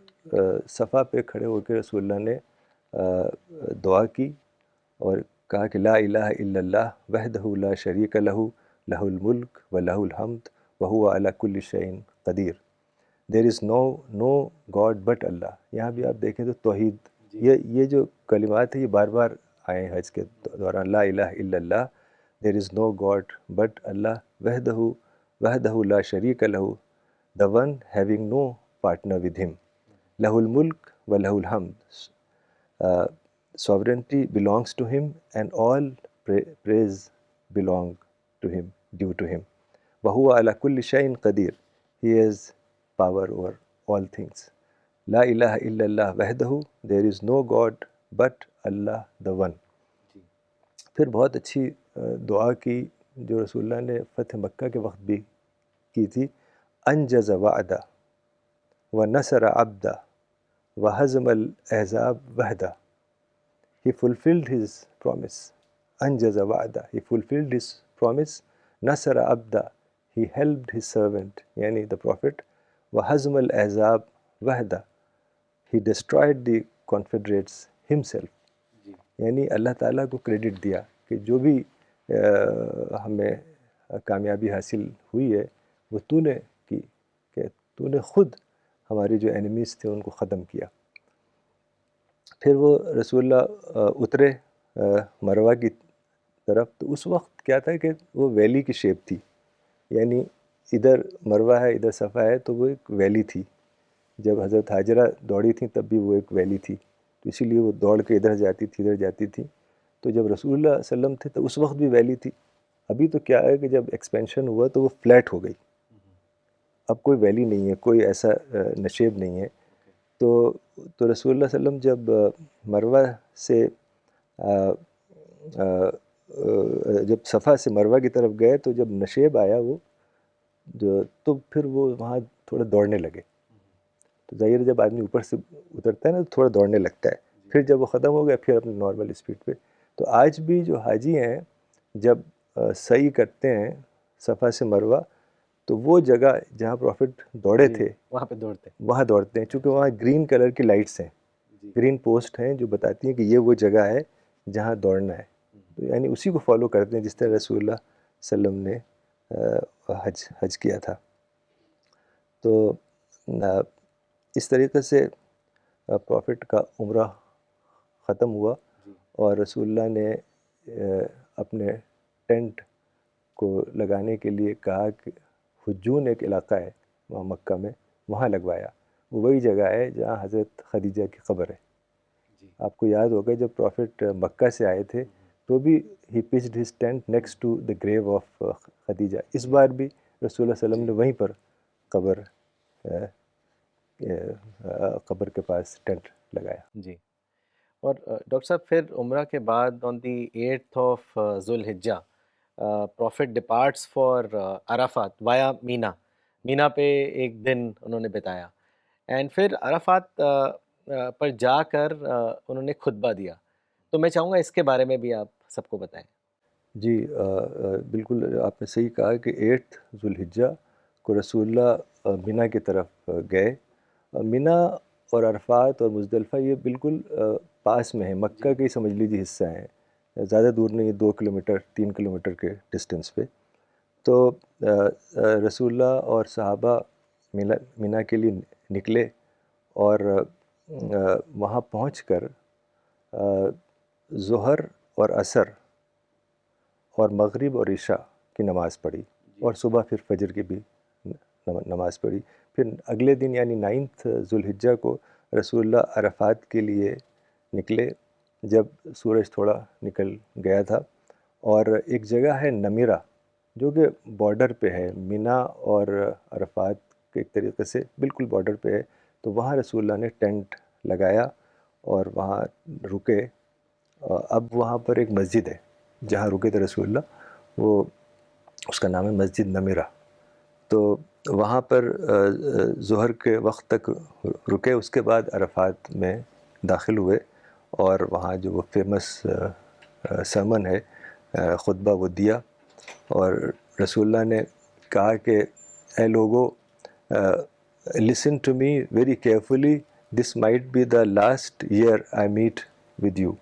صفا پہ کھڑے ہو کے رسول اللہ نے دعا کی اور کہا کہ لا الہ الا اللہ وحدہ لا شریک لہ، لہ الملک و لہ الحمد وہو علی کل شیء قدیر. دیر از نو گاڈ بٹ اللہ. یہاں بھی آپ دیکھیں تو توحید، یہ جو کلمات ہیں یہ بار بار آئے ہیں حج کے دوران. لا الہ الا اللہ، دیر از نو گاڈ بٹ اللہ، وحدہ لا شریک لہ، the one having no partner with him, لہ الملک و لہ الحمد. Sovereignty belongs to him and all praise belong to him, due to him. وَهُوَ عَلَى كُلِّ شَيْءٍ قَدِيرٌ. He has power over all things. La ilaha illallah wahdahu, there is no God but Allah the one. پھر بہت اچھی دعا کی جو رسول اللہ نے فتح مکہ کے وقت بھی کی تھی. انجز وعدہ ونصر عبدہ وہزم الاحزاب وحدہ. He fulfilled his promise. Anjaza wa'da. He fulfilled his promise. Nasara abda. He helped his servant, yani the Prophet. Wahazm al-ahzab wahda. He destroyed the confederates himself. یعنی اللہ تعالیٰ کو کریڈٹ دیا کہ جو بھی ہمیں کامیابی حاصل ہوئی ہے وہ تو نے کی، کہ تو نے خود ہمارے جو اینیمیز تھے ان کو ختم کیا. پھر وہ رسول اللہ اترے مروہ کی طرف. تو اس وقت کیا تھا کہ وہ ویلی کی شیپ تھی، یعنی ادھر مروہ ہے ادھر صفا ہے، تو وہ ایک ویلی تھی. جب حضرت حاجرہ دوڑی تھیں تب بھی وہ ایک ویلی تھی، تو اسی لیے وہ دوڑ کے ادھر جاتی تھی ادھر جاتی تھی. تو جب رسول اللہ صلی اللہ علیہ وسلم تھے تو اس وقت بھی ویلی تھی. ابھی تو کیا ہے کہ جب ایکسپینشن ہوا تو وہ فلیٹ ہو گئی. اب کوئی ویلی نہیں ہے, کوئی ایسا نشیب نہیں ہے. تو رسول اللہ صلی اللہ علیہ وسلم جب مروہ سے جب صفا سے مروہ کی طرف گئے تو جب نشیب آیا وہ تو پھر وہ وہاں تھوڑا دوڑنے لگے. تو ظاہر جب آدمی اوپر سے اترتا ہے نا تو تھوڑا دوڑنے لگتا ہے. پھر جب وہ ختم ہو گیا پھر اپنے نارمل اسپیڈ پہ. تو آج بھی جو حاجی ہیں جب سعی کرتے ہیں صفا سے مروہ تو وہ جگہ جہاں پروفٹ دوڑے تھے وہاں پہ دوڑتے وہاں دوڑتے ہیں, چونکہ وہاں گرین کلر کی لائٹس ہیں, گرین پوسٹ ہیں جو بتاتی ہیں کہ یہ وہ جگہ ہے جہاں دوڑنا ہے. تو یعنی اسی کو فالو کرتے ہیں جس طرح رسول اللہ صلی اللہ علیہ وسلم نے حج کیا تھا. تو اس طریقے سے پروفٹ کا عمرہ ختم ہوا اور رسول اللہ نے اپنے ٹینٹ کو لگانے کے لیے کہا کہ حجون ایک علاقہ ہے وہاں مکہ میں, وہاں لگوایا. وہ وہی جگہ ہے جہاں حضرت خدیجہ کی قبر ہے. آپ کو یاد ہوگا جب پروفٹ مکہ سے آئے تھے تو بھی he pitched his tent next to the grave of Khadijah. اس بار بھی رسول اللہ صلی اللہ علیہ وسلم نے وہیں پر قبر کے پاس ٹینٹ لگایا. جی. اور ڈاکٹر صاحب پھر عمرہ کے بعد آن دی 8th آف ذو الحجہ پروفٹ ڈپارٹس فار عرفات وایا مینا پہ ایک دن انہوں نے بتایا, اینڈ پھر عرفات پر جا کر انہوں نے خطبہ دیا. تو میں چاہوں گا اس کے بارے میں بھی آپ سب کو بتائیں. جی بالکل آپ نے صحیح کہا کہ 8 ذو الحجہ کو رسول اللہ مینا کی طرف گئے. مینا اور عرفات اور مزدلفہ یہ بالکل پاس میں ہیں, مکہ کے ہی سمجھ لیجیے حصہ ہیں, زیادہ دور نہیں, 2 کلومیٹر 3 کلومیٹر کے ڈسٹینس پہ. تو رسول اللہ اور صحابہ مینا کے لیے نکلے اور وہاں پہنچ کر ظہر اور عصر اور مغرب اور عشاء کی نماز پڑھی اور صبح پھر فجر کی بھی نماز پڑھی. پھر اگلے دن یعنی 9 ذو الحجہ کو رسول اللہ عرفات کے لیے نکلے جب سورج تھوڑا نکل گیا تھا. اور ایک جگہ ہے نمیرہ جو کہ بارڈر پہ ہے, مینا اور عرفات کے ایک طریقے سے بالکل بارڈر پہ ہے. تو وہاں رسول اللہ نے ٹینٹ لگایا اور وہاں رکے. اب وہاں پر ایک مسجد ہے جہاں رکے تھے رسول اللہ, وہ اس کا نام ہے مسجد نمیرہ. تو وہاں پر ظہر کے وقت تک رکے, اس کے بعد عرفات میں داخل ہوئے اور وہاں جو وہ فیمس سرمن ہے خطبہ وہ دیا. اور رسول اللہ نے کہا کہ اے لوگو listen to me very carefully, this might be the last year I meet with you.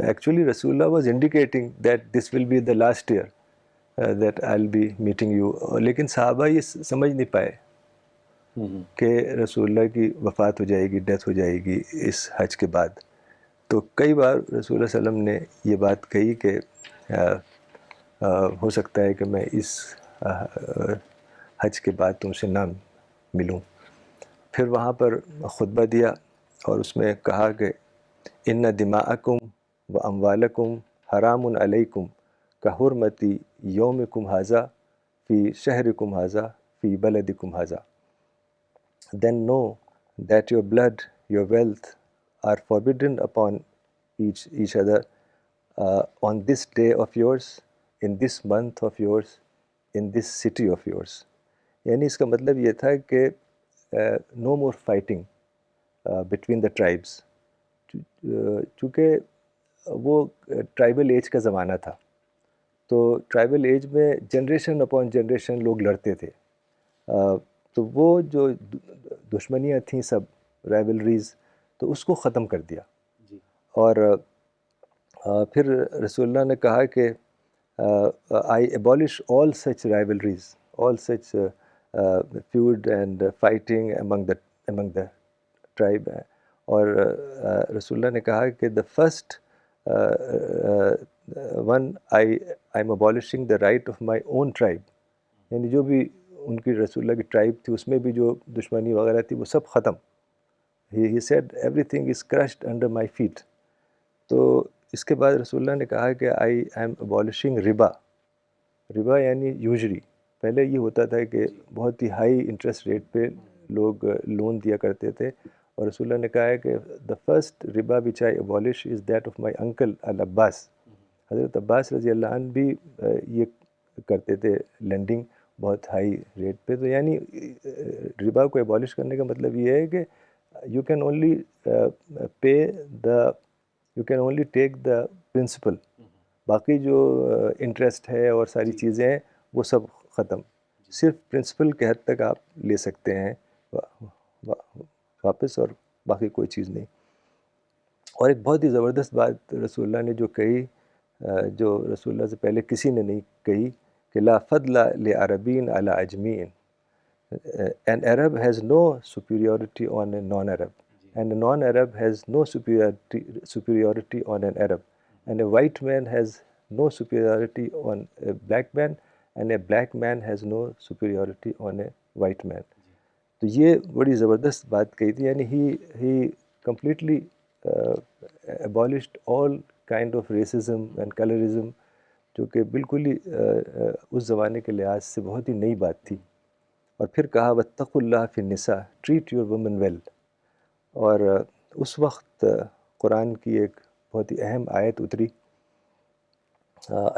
Actually, Rasulullah was indicating that this will be the last year that I'll be meeting you. لیکن صحابہ یہ سمجھ نہیں پائے کہ رسول اللہ کی وفات ہو جائے گی, ڈیتھ ہو جائے گی اس حج کے بعد. تو کئی بار رسول اللہ صلی اللہ علیہ وسلم نے یہ بات کہی کہ ہو سکتا ہے کہ میں اس حج کے بعد تم سے نہ ملوں. پھر وہاں پر خطبہ دیا اور اس میں کہا کہ ان دماءکم و اموالکم حرام علیکم کحرمتی یومکم ھذا فی شہرکم ھذا فی بلدکم ھذا. Then know that your blood, your wealth are forbidden upon each other on this day of yours, in this month of yours, in this city of yours. یعنی اس کا مطلب یہ تھا کہ no more fighting between the tribes. چونکہ وہ tribal age کا زمانہ تھا, تو ٹرائبل ایج میں جنریشن اپون جنریشن لوگ لڑتے تھے. تو وہ جو دشمنیاں تھیں سب رائبلریز, تو اس کو ختم کر دیا. اور پھر رسول اللہ نے کہا کہ آئی ایبالش آل سچ رائبلریز, آل سچ feud and fighting among the tribe. اور رسول اللہ نے کہا کہ the first one I'm abolishing the right of my own tribe. یعنی جو بھی ان کی رسول اللہ کی ٹرائب تھی اس میں بھی جو دشمنی وغیرہ تھی وہ سب ختم. He said everything is crushed under my feet. تو اس کے بعد رسول اللہ نے کہا کہ I am abolishing ربا. ربا یعنی یوزری, پہلے یہ ہوتا تھا کہ بہت ہی ہائی انٹرسٹ ریٹ پہ لوگ لون دیا کرتے تھے، اور رسول اللہ نے کہا ہے کہ دا فرسٹ ربا وچ I abolish is that of my uncle العباس. حضرت عباس رضی اللہ عنہ بھی یہ کرتے تھے لینڈنگ بہت ہائی ریٹ پہ. تو یعنی ربا کو ابالش کرنے کا مطلب یہ ہے کہ you can only pay the you can only take the principal, باقی جو انٹرسٹ ہے اور ساری چیزیں ہیں وہ سب ختم. صرف پرنسپل کے حد تک آپ لے سکتے ہیں واپس، اور باقی کوئی چیز نہیں. اور ایک بہت ہی زبردست بات رسول اللہ نے جو کہی، جو رسول اللہ سے پہلے کسی نے نہیں کہی، کہ لا فضل لعربین علی اجمین. An Arab has no superiority on a non-Arab, and a non-Arab has no superiority on an Arab, and a white man has no superiority on a black man, and a black man has no superiority on a white man. تو یہ بڑی زبردست بات کہی تھی. یعنی he completely abolished all kind of racism and colorism، جو کہ بالکل ہی اس زمانے کے لحاظ سے بہت ہی نئی بات تھی. اور پھر کہا واتقوا اللہ فی النساء، ٹریٹ یور وومن ویل. اور اس وقت قرآن کی ایک بہت ہی اہم آیت اتری،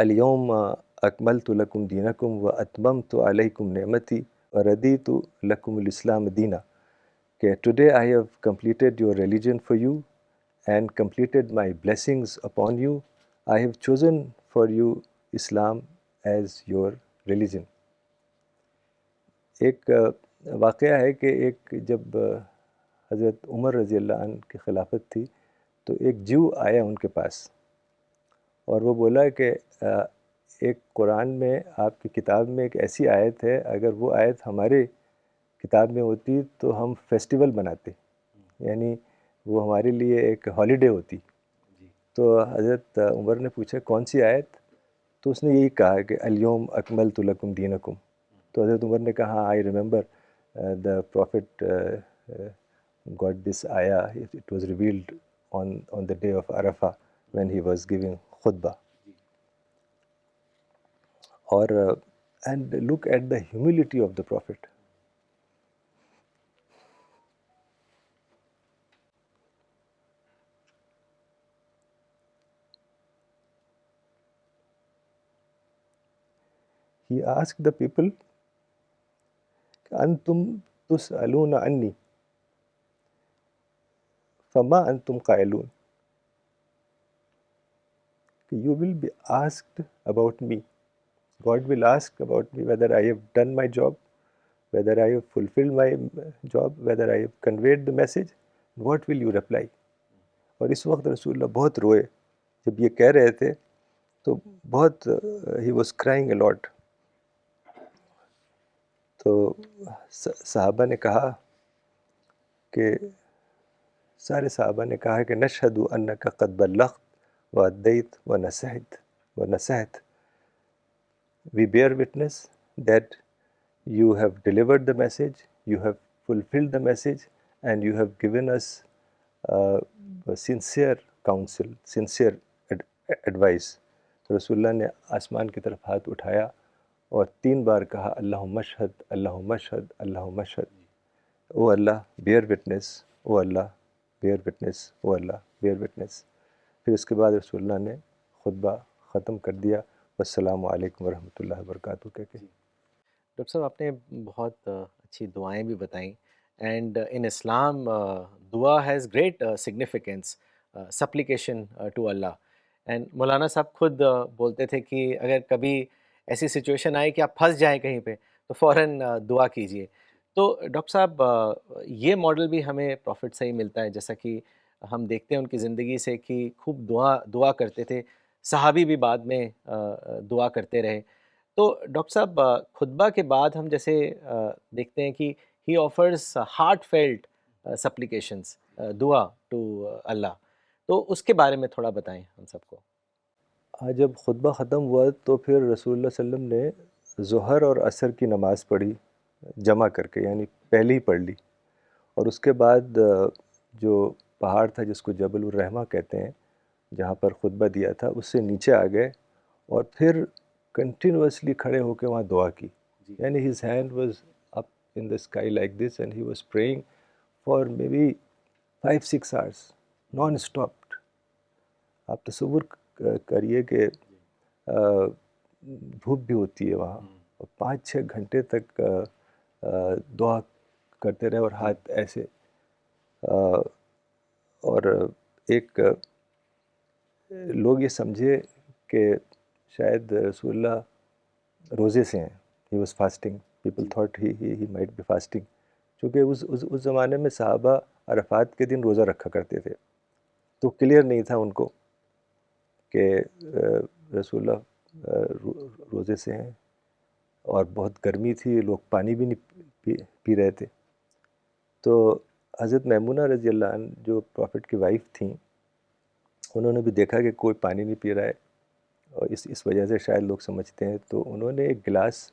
الیوم اکملت لکم دینکم و اتممت علیکم نعمتی و رضیت لکم الاسلام دینا، کہ today I have completed your religion for you and completed my blessings upon you. I have chosen for you Islam as your religion. ایک واقعہ ہے کہ ایک جب حضرت عمر رضی اللہ عنہ کی خلافت تھی تو ایک جو آیا ان کے پاس، اور وہ بولا کہ ایک قرآن میں آپ کی کتاب میں ایک ایسی آیت ہے، اگر وہ آیت ہمارے کتاب میں ہوتی تو ہم فیسٹیول مناتے، یعنی وہ ہمارے لیے ایک ہالیڈے ہوتی. تو حضرت عمر نے پوچھا کون سی آیت؟ تو اس نے یہی کہا کہ الیوم اکملت لکم دینکم. تو حضرت عمر نے کہا I remember the prophet got this ayah, it was revealed on the day of Arafah when he was giving khutbah. Or and look at the humility of the Prophet. He asked the people, أنتم تسألون عني فما أنتم قائلون. You will be asked about me. God will ask about me whether I have done my job, whether I have fulfilled my job, whether I have conveyed the message. What will you reply? اور اس وقت رسول اللہ بہت روئے جب یہ کہہ رہے تھے، تو بہت he was crying a lot. تو صحابہ نے کہا کہ سارے صحابہ نے کہا کہ نشہد انک قد بلغت وادیت ونصحت. We bear witness that you have delivered the message, you have fulfilled the message, and you have given us sincere counsel, sincere advice. تو رسول اللہ نے آسمان کی طرف ہاتھ اٹھایا اور 3 بار کہا اللہم اشہد اللہم اشہد اللہم اشہد. او اللہ بیئر وٹنس، او اللہ بیئر وٹنس، او اللہ بیئر وٹنس. پھر اس کے بعد رسول اللہ نے خطبہ ختم کر دیا، والسلام علیکم ورحمۃ اللہ وبرکاتہ کہہ کے. ڈاکٹر صاحب آپ نے بہت اچھی دعائیں بھی بتائیں، and in Islam dua has great significance, supplication to Allah. And مولانا صاحب خود بولتے تھے کہ اگر کبھی ایسی سچویشن آئے کہ آپ پھنس جائیں کہیں پہ تو فوراً دعا کیجیے. تو ڈاکٹر صاحب یہ ماڈل بھی ہمیں پروفٹ سے ہی ملتا ہے، جیسا کہ ہم دیکھتے ہیں ان کی زندگی سے کہ خوب دعا کرتے تھے، صحابی بھی بعد میں دعا کرتے رہے. تو ڈاکٹر صاحب خطبہ کے بعد ہم جیسے دیکھتے ہیں کہ ہی آفرز ہارٹ فیلٹ سپلیکیشنس، دعا ٹو اللہ. تو اس کے بارے میں تھوڑا بتائیں ہم سب کو. جب خطبہ ختم ہوا تو پھر رسول اللہ صلی اللہ علیہ وسلم نے ظہر اور عصر کی نماز پڑھی جمع کر کے، یعنی پہلے ہی پڑھ لی. اور اس کے بعد جو پہاڑ تھا جس کو جبل الرحمہ کہتے ہیں، جہاں پر خطبہ دیا تھا، اس سے نیچے آ گئے اور پھر کنٹینوسلی کھڑے ہو کے وہاں دعا کی. یعنی his hand was up in the sky like this and he was praying for maybe 5-6 hours non stopped. آپ تصور کریے کہ دھوپ بھی ہوتی ہے وہاں اور 5-6 گھنٹے تک دعا کرتے رہے اور ہاتھ ایسے اور ایک لوگ یہ سمجھے کہ شاید رسول اللہ روزے سے ہیں. He was fasting. People thought he might be fasting, چونکہ اس زمانے میں صحابہ عرفات کے دن روزہ رکھا کرتے تھے، تو کلیئر نہیں تھا ان کو کہ رسول اللہ روزے سے ہیں، اور بہت گرمی تھی، لوگ پانی بھی نہیں پی رہے تھے. تو حضرت میمونہ رضی اللہ عنہ جو پروفٹ کی وائف تھیں، انہوں نے بھی دیکھا کہ کوئی پانی نہیں پی رہا ہے، اور اس وجہ سے شاید لوگ سمجھتے ہیں، تو انہوں نے ایک گلاس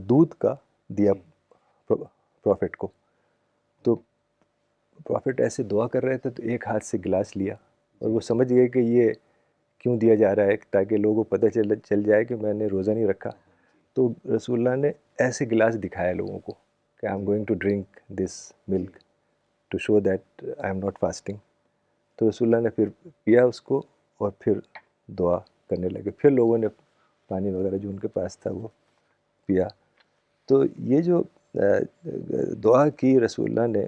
دودھ کا دیا پروفٹ کو. تو پروفٹ ایسے دعا کر رہے تھے تو ایک ہاتھ سے گلاس لیا، اور وہ سمجھ گئے کہ یہ کیوں دیا جا رہا ہے، تاکہ لوگوں کو پتہ چل جائے کہ میں نے روزہ نہیں رکھا. تو رسول اللہ نے ایسے گلاس دکھایا لوگوں کو کہ I am going to drink this milk to show that I am not fasting. تو رسول اللہ نے پھر پیا اس کو اور پھر دعا کرنے لگے. پھر لوگوں نے پانی وغیرہ جو ان کے پاس تھا وہ پیا. تو یہ جو دعا کی رسول اللہ نے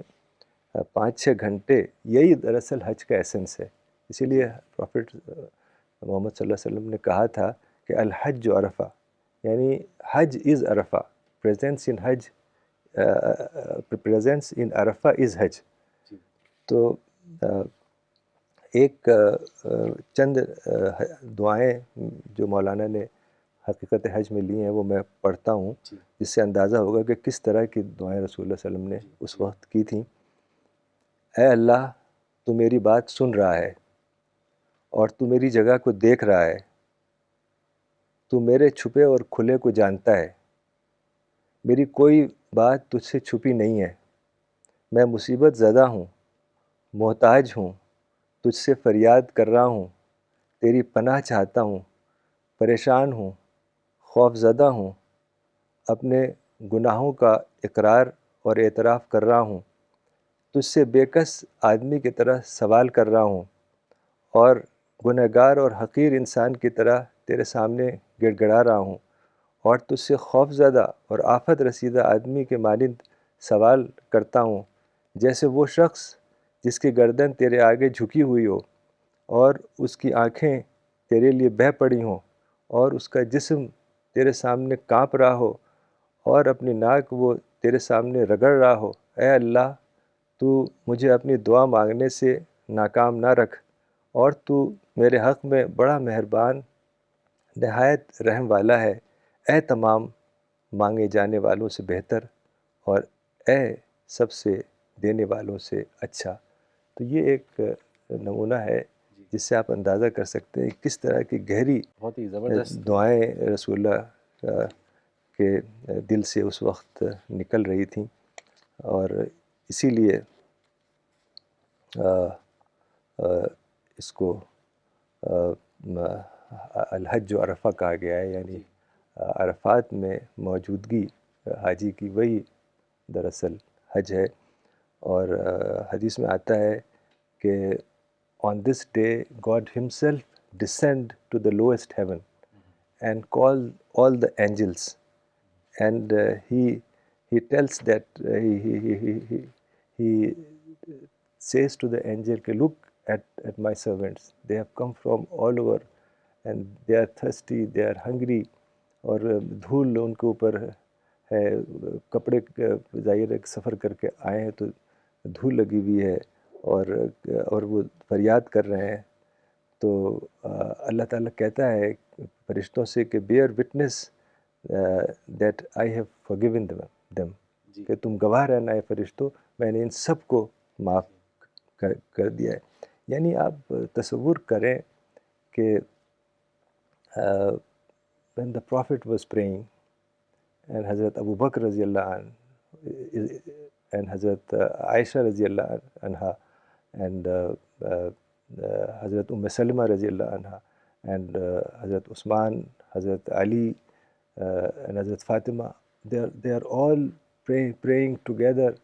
5-6 گھنٹے، یہی دراصل حج کا ایسنس ہے. اسی لیے پروفٹ محمد صلی اللہ علیہ وسلم نے کہا تھا کہ الحج عرفہ، یعنی حج از عرفہ. پریزنس ان حج، پریزنس ان عرفہ از حج. تو ایک چند دعائیں جو مولانا نے حقیقت حج میں لی ہیں وہ میں پڑھتا ہوں، جس سے اندازہ ہوگا کہ کس طرح کی دعائیں رسول اللہ صلی اللہ علیہ وسلم نے اس وقت کی تھیں. اے اللہ، تو میری بات سن رہا ہے اور تو میری جگہ کو دیکھ رہا ہے. تو میرے چھپے اور کھلے کو جانتا ہے. میری کوئی بات تجھ سے چھپی نہیں ہے. میں مصیبت زدہ ہوں، محتاج ہوں، تجھ سے فریاد کر رہا ہوں. تیری پناہ چاہتا ہوں، پریشان ہوں، خوف زدہ ہوں. اپنے گناہوں کا اقرار اور اعتراف کر رہا ہوں. تجھ سے بے کس آدمی کی طرح سوال کر رہا ہوں، اور گنہگار اور حقیر انسان کی طرح تیرے سامنے گڑ گڑا رہا ہوں. اور تجھ سے خوف زدہ اور آفت رسیدہ آدمی کے مانند سوال کرتا ہوں، جیسے وہ شخص جس کی گردن تیرے آگے جھکی ہوئی ہو، اور اس کی آنکھیں تیرے لیے بہہ پڑی ہوں، اور اس کا جسم تیرے سامنے کانپ رہا ہو، اور اپنی ناک وہ تیرے سامنے رگڑ رہا ہو. اے اللہ، تو مجھے اپنی دعا مانگنے سے ناکام نہ رکھ، اور تو میرے حق میں بڑا مہربان، نہایت رحم والا ہے. اے تمام مانگے جانے والوں سے بہتر، اور اے سب سے دینے والوں سے اچھا. تو یہ ایک نمونہ ہے جس سے آپ اندازہ کر سکتے ہیں کس طرح کی گہری بہت ہی زبردست دعائیں رسول اللہ کے دل سے اس وقت نکل رہی تھیں. اور اسی لیے اس کو الحج و عرفہ کہا گیا ہے، یعنی عرفات میں موجودگی حاجی کی وہی دراصل حج ہے. اور حدیث میں آتا ہے کہ on this day God himself descend to the lowest heaven and call all the angels, and he tells that he says to the angel, look at my servants, they have come from all over and they are thirsty, they are hungry. اور دھول ان کے اوپر ہے، کپڑے ظاہر سفر کر کے آئے ہیں تو دھول لگی ہوئی ہے، اور وہ فریاد کر رہے ہیں. تو اللہ تعالیٰ کہتا ہے فرشتوں سے کہ bear witness that I have forgiven them، کہ تم گواہ رہنا ہے فرشتوں، میں نے ان سب کو معاف کر دیا ہے. یعنی آپ تصور کریں کہ when the Prophet was praying and Hazrat Abu Bakr رضی اللہ عنہ and Hazrat Aisha رضی اللہ عنہ and حضرت سلمہ رضی اللہ عنہ and حضرت عثمان، حضرت علی and حضرت Fatima, they are all praying together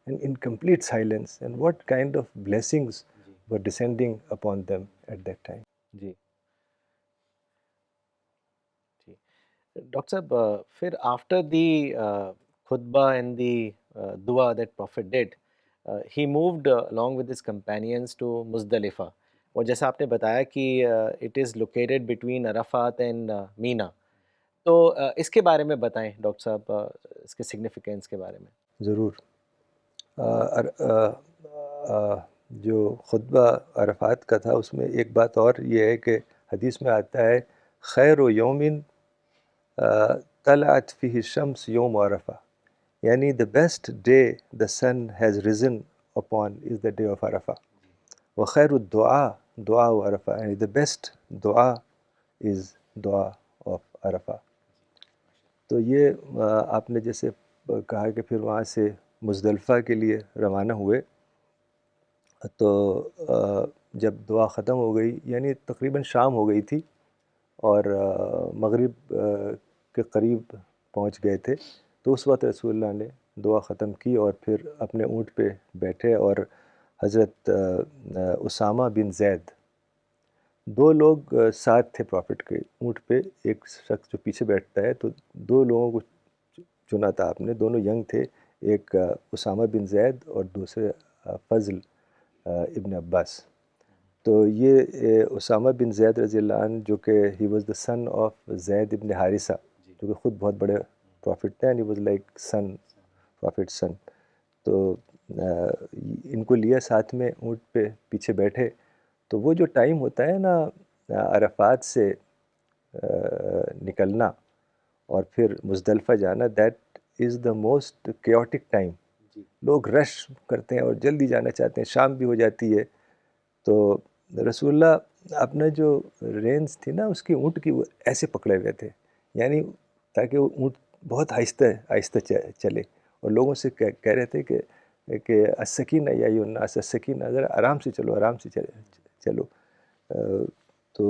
and in complete silence, and what kind of blessings were descending upon them at that time. جی جی ڈاکٹر صاحب پھر آفٹر دی خطبہ اینڈ دی دعا that prophet did he moved along with his companions to Muzdalifah, اور جیسا آپ نے بتایا کہ it is located between Arafat and Mina, تو اس کے بارے میں بتائیں ڈاکٹر صاحب، اس کے سگنیفیکینس کے بارے میں. ضرور. جو خطبہ عرفات کا تھا اس میں ایک بات اور یہ ہے کہ حدیث میں آتا ہے خیر و یومن طلعت فیہ الشمس یوم عرفہ، یعنی the best day the sun has risen upon is the day of عرفہ. وخیر الدعا دعا و عرفہ، یعنی the best دعا is دعا of عرفہ. تو یہ آپ نے جیسے کہا کہ پھر وہاں سے مزدلفہ کے لیے روانہ ہوئے، تو جب دعا ختم ہو گئی، یعنی تقریباً شام ہو گئی تھی اور مغرب کے قریب پہنچ گئے تھے، تو اس وقت رسول اللہ نے دعا ختم کی اور پھر اپنے اونٹ پہ بیٹھے، اور حضرت اسامہ بن زید، دو لوگ ساتھ تھے پروفٹ کے اونٹ پہ، ایک شخص جو پیچھے بیٹھتا ہے، تو دو لوگوں کو چنا تھا آپ نے، دونوں ینگ تھے، ایک اسامہ بن زید اور دوسرے فضل ابن عباس. تو یہ اسامہ بن زید رضی اللہ عنہ جو کہ he was the sun of زید ابن حارثہ، جو کہ خود بہت بڑے پروفٹ تھے، and he was like son, prophet son. تو ان کو لیا ساتھ میں اونٹ پہ پیچھے بیٹھے. تو وہ جو ٹائم ہوتا ہے نا عرفات سے نکلنا اور پھر مزدلفہ جانا، that is the most chaotic time. لوگ رش کرتے ہیں اور جلدی جانا چاہتے ہیں، شام بھی ہو جاتی ہے. تو رسول اللہ اپنا جو رینس تھی نا اس کی اونٹ کی، وہ ایسے پکڑے ہوئے تھے، یعنی تاکہ وہ اونٹ بہت آہستہ آہستہ چلے، اور لوگوں سے کہہ رہے تھے کہ السکینہ یا ایھا الناس، السکینہ، ذرا آرام سے چلو، آرام سے چلو. تو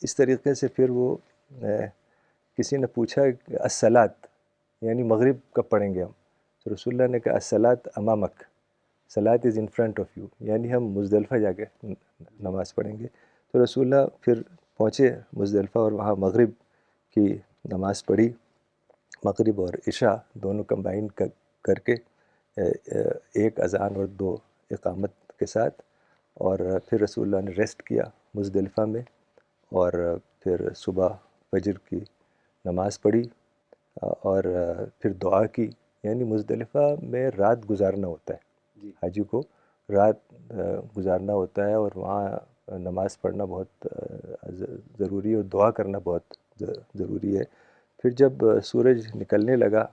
اس طریقے سے پھر وہ کسی نے پوچھا الصلاۃ، یعنی مغرب کب پڑھیں گے ہم؟ تو رسول اللہ نے کہا الصلاۃ امامک، صلاۃ از ان فرنٹ آف یو، یعنی ہم مزدلفہ جا کے نماز پڑھیں گے. تو رسول اللہ پھر پہنچے مزدلفہ اور وہاں مغرب کی نماز پڑھی، مغرب اور عشاء دونوں کمبائن کر کے، ایک اذان اور دو اقامت کے ساتھ، اور پھر رسول اللہ نے ریسٹ کیا مزدلفہ میں، اور پھر صبح فجر کی نماز پڑھی اور پھر دعا کی. یعنی مزدلفہ میں رات گزارنا ہوتا ہے، حاجی کو رات گزارنا ہوتا ہے، اور وہاں نماز پڑھنا بہت ضروری ہے اور دعا کرنا بہت ضروری ہے. پھر جب سورج نکلنے لگا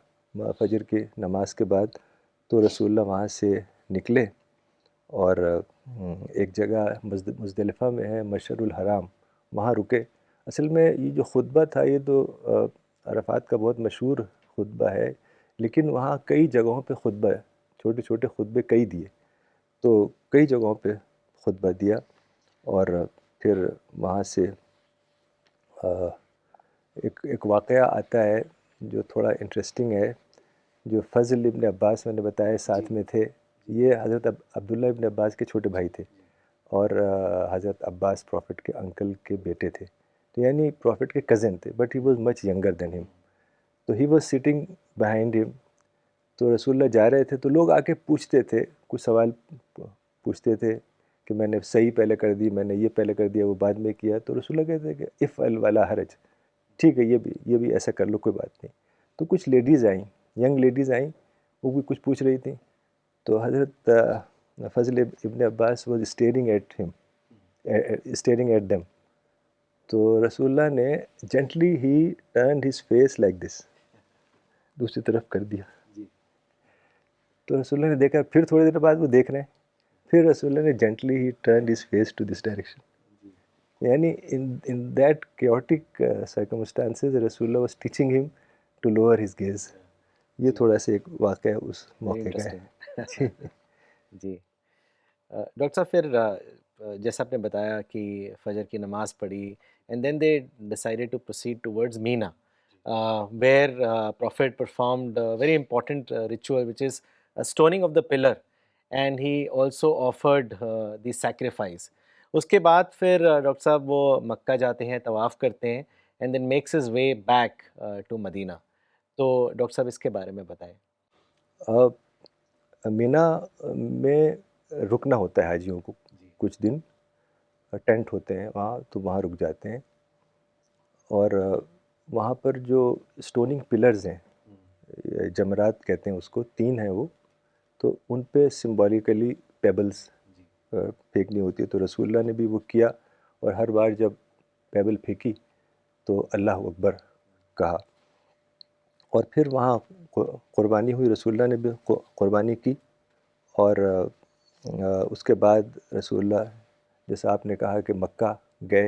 فجر کی نماز کے بعد، تو رسول اللہ وہاں سے نکلے اور ایک جگہ مزدلفہ میں ہے مشعر الحرام، وہاں رکے. اصل میں یہ جو خطبہ تھا یہ تو عرفات کا بہت مشہور خطبہ ہے، لیکن وہاں کئی جگہوں پہ خطبہ ہے، چھوٹے چھوٹے خطبے کئی دیے، تو کئی جگہوں پہ خطبہ دیا. اور پھر وہاں سے ایک واقعہ آتا ہے جو تھوڑا انٹرسٹنگ ہے. جو فضل ابن عباس میں نے بتایا ساتھ میں تھے، یہ حضرت عبداللہ ابن عباس کے چھوٹے بھائی تھے، اور حضرت عباس پروفٹ کے انکل کے بیٹے تھے، تو یعنی پروفٹ کے کزن تھے، but he was much younger than ہم. تو ہی واز سٹنگ بیہائنڈ ہم. تو رسول اللہ جا رہے تھے تو لوگ آ کے پوچھتے تھے، کچھ سوال پوچھتے تھے کہ میں نے صحیح پہلے کر دی، میں نے یہ پہلے کر دیا، وہ بعد میں کیا. تو رسول اللہ کہتے ہیں کہ افعل ولا حرج، ٹھیک ہے یہ بھی ایسا کر لو، کوئی بات نہیں. تو کچھ لیڈیز آئیں، ینگ لیڈیز آئیں، وہ بھی کچھ پوچھ رہی تھیں. تو Hazrat Fazl ibn Abbas was staring at them. تو رسول اللہ نے gently he turned his face like this, دوسری طرف کر دیا. تو رسول اللہ نے دیکھا، پھر تھوڑی دیر بعد وہ دیکھ رہے ہیں، پھر رسول اللہ نے gently he turned his face to this direction. یعنی in that chaotic circumstances رسول اللہ was teaching him to lower his gaze. یہ تھوڑا سا ایک واقعہ اس موقع کا ہے. جی ڈاکٹر صاحب، پھر جیسا آپ نے بتایا کہ فجر کی نماز پڑھی، and then they decided to proceed towards Mina. where Prophet performed a very important ritual, which is a stoning of the pillar, and he also offered the sacrifice. اس کے بعد پھر ڈاکٹر صاحب وہ مکہ جاتے ہیں، طواف کرتے ہیں، and then makes his way back to Medina. تو ڈاکٹر صاحب اس کے بارے میں بتائیں. مینا میں رکنا ہوتا ہے حاجیوں کو کچھ دن، ٹینٹ ہوتے ہیں وہاں، تو وہاں رک جاتے ہیں. اور وہاں پر جو اسٹوننگ پلرز ہیں، جمرات کہتے ہیں اس کو، 3 ہیں وہ، تو ان پہ سمبولیکلی پیبلز پھینکنی ہوتی ہے. تو رسول اللہ نے بھی وہ کیا، اور ہر بار جب پیبل پھینکی تو اللہ اکبر کہا. اور پھر وہاں قربانی ہوئی، رسول اللہ نے بھی قربانی کی. اور اس کے بعد رسول اللہ، جیسا آپ نے کہا، کہ مکہ گئے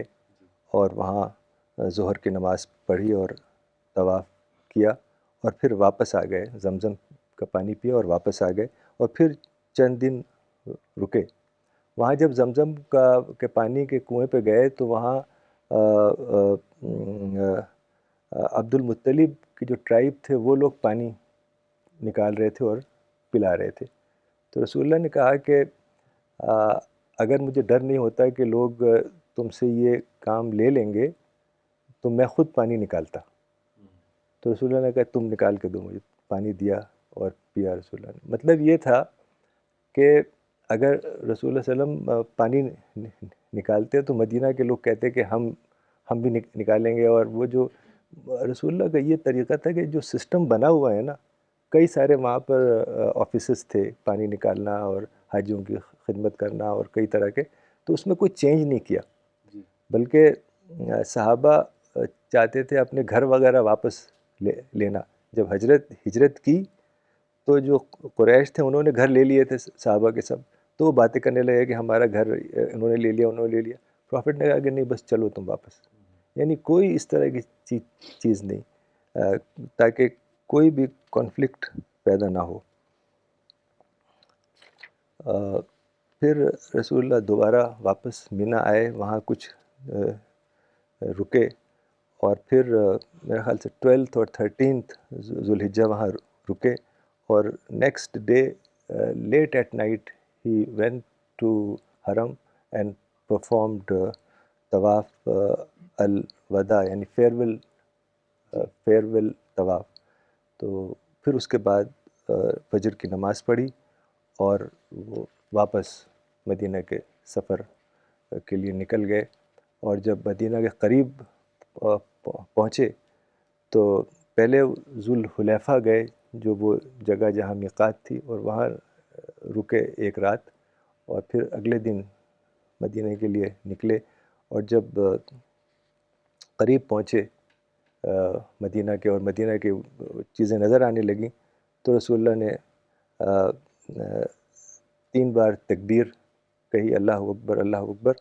اور وہاں ظہر کی نماز پڑھی اور طواف کیا، اور پھر واپس آ گئے، زمزم کا پانی پیا اور واپس آ گئے. اور پھر چند دن رکے وہاں. جب زمزم کے پانی کے کنویں پہ گئے تو وہاں عبد المطلب کی جو ٹرائب تھے وہ لوگ پانی نکال رہے تھے اور پلا رہے تھے. تو رسول اللہ نے کہا کہ اگر مجھے ڈر نہیں ہوتا کہ لوگ تم سے یہ کام لے لیں گے تو میں خود پانی نکالتا. تو رسول اللہ نے کہا تم نکال کے دو مجھے. پانی دیا اور پیا رسول اللہ نے. مطلب یہ تھا کہ اگر رسول اللہ صلی اللہ علیہ وسلم پانی نکالتے تو مدینہ کے لوگ کہتے کہ ہم بھی نکالیں گے. اور وہ جو رسول اللہ کا یہ طریقہ تھا کہ جو سسٹم بنا ہوا ہے نا، کئی سارے وہاں پر آفیسز تھے پانی نکالنا اور حاجیوں کی خدمت کرنا اور کئی طرح کے، تو اس میں کوئی چینج نہیں کیا، بلکہ صحابہ چاہتے تھے اپنے گھر وغیرہ واپس لینا. جب ہجرت کی تو جو قریش تھے انہوں نے گھر لے لیے تھے صحابہ کے سب، تو وہ باتیں کرنے لگے کہ ہمارا گھر انہوں نے لے لیا. پروفٹ نے کہا کہ نہیں، بس چلو تم واپس. یعنی کوئی اس طرح کی چیز نہیں، تاکہ کوئی بھی کانفلکٹ پیدا نہ ہو. پھر رسول اللہ دوبارہ واپس مینا آئے، وہاں کچھ رکے، اور پھر میرے خیال سے 12 اور 13 ذوالحجہ وہاں رکے. اور next day late at night he went to Haram and performed tawaf alwida, یعنی فیئرویل طواف. تو پھر اس کے بعد فجر کی نماز پڑھی اور وہ واپس مدینہ کے سفر کے لیے نکل گئے. اور جب مدینہ کے قریب پہنچے تو پہلے ذوالحلیفہ گئے، جو وہ جگہ جہاں میقات تھی، اور وہاں رکے ایک رات، اور پھر اگلے دن مدینہ کے لیے نکلے. اور جب قریب پہنچے مدینہ کے اور مدینہ کی چیزیں نظر آنے لگیں تو رسول اللہ نے 3 بار تکبیر کہی، اللہ اکبر اللہ اکبر،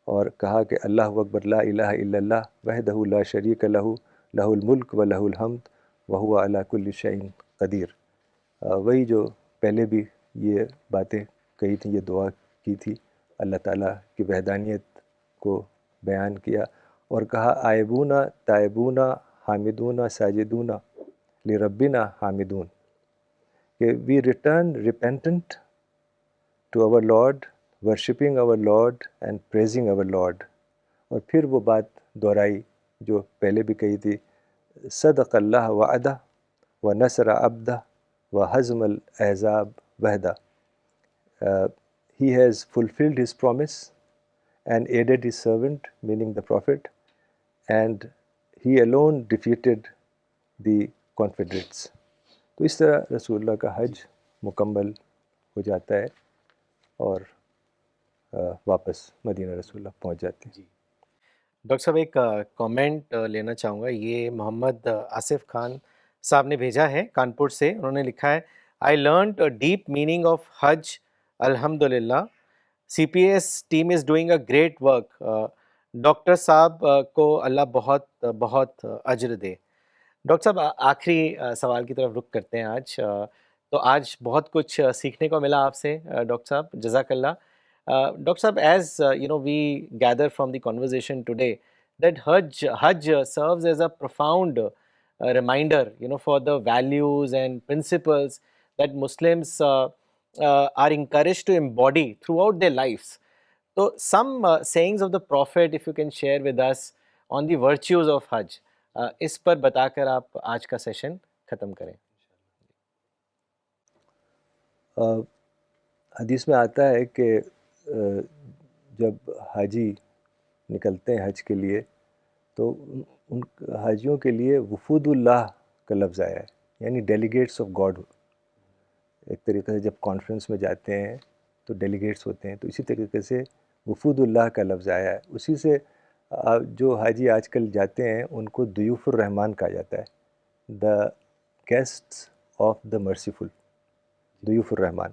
اور کہا کہ اللہ اکبر لا الہ الا اللہ وحدہ لا شریک لہ لہ الملک و لہ الحمد وہو علی کل شیء قدیر. وہی جو پہلے بھی یہ باتیں کہی تھیں، یہ دعا کی تھی، اللہ تعالیٰ کی وحدانیت کو بیان کیا، اور کہا آئبونا تائبونا حامدونا ساجدونا لربنا حامدون، کہ we return repentant to our Lord, worshipping our Lord and praising our Lord. اور پھر وہ بات دہرائی جو پہلے بھی کہی تھی، صدق اللہ وعدہ و نصر عبدہ و حزم الاحزاب وحدہ. He has fulfilled his promise and aided his servant, meaning the Prophet, and he alone defeated the confederates. تو اس طرح رسول اللہ کا حج مکمل ہو جاتا ہے اور واپس مدینہ رسول اللہ پہنچ جاتے ہیں. ڈاکٹر صاحب ایک کامنٹ لینا چاہوں گا. یہ محمد آصف خان صاحب نے بھیجا ہے کانپور سے. انہوں نے لکھا ہے I learned a deep meaning of Hajj الحمد للہ. C P S team is doing a great work. Doctor صاحب کو اللہ بہت بہت اجر دے. ڈاکٹر صاحب آخری سوال کی طرف رخ کرتے ہیں آج. تو آج بہت کچھ سیکھنے کو ملا آپ سے ڈاکٹر صاحب، جزاک اللہ. Dr. Saab, as we gather from the conversation today, that Hajj serves as a profound a reminder, for the values and principles that Muslims are encouraged to embody throughout their lives. So, some sayings of the Prophet, if you can share with us on the virtues of Hajj, اس پر بتا کر آپ آج کا session ختم کریں. حدیث میں آتا ہے کہ جب حاجی نکلتے ہیں حج کے لیے تو ان حاجیوں کے لیے وفود اللہ کا لفظ آیا ہے, یعنی ڈیلیگیٹس آف گاڈ. ایک طریقے سے جب کانفرنس میں جاتے ہیں تو ڈیلیگیٹس ہوتے ہیں, تو اسی طریقے سے وفود اللہ کا لفظ آیا ہے. اسی سے جو حاجی آج کل جاتے ہیں ان کو ضیوف الرحمن کہا جاتا ہے, دا گیسٹس آف دا مرسیفل, ضیوف الرحمن.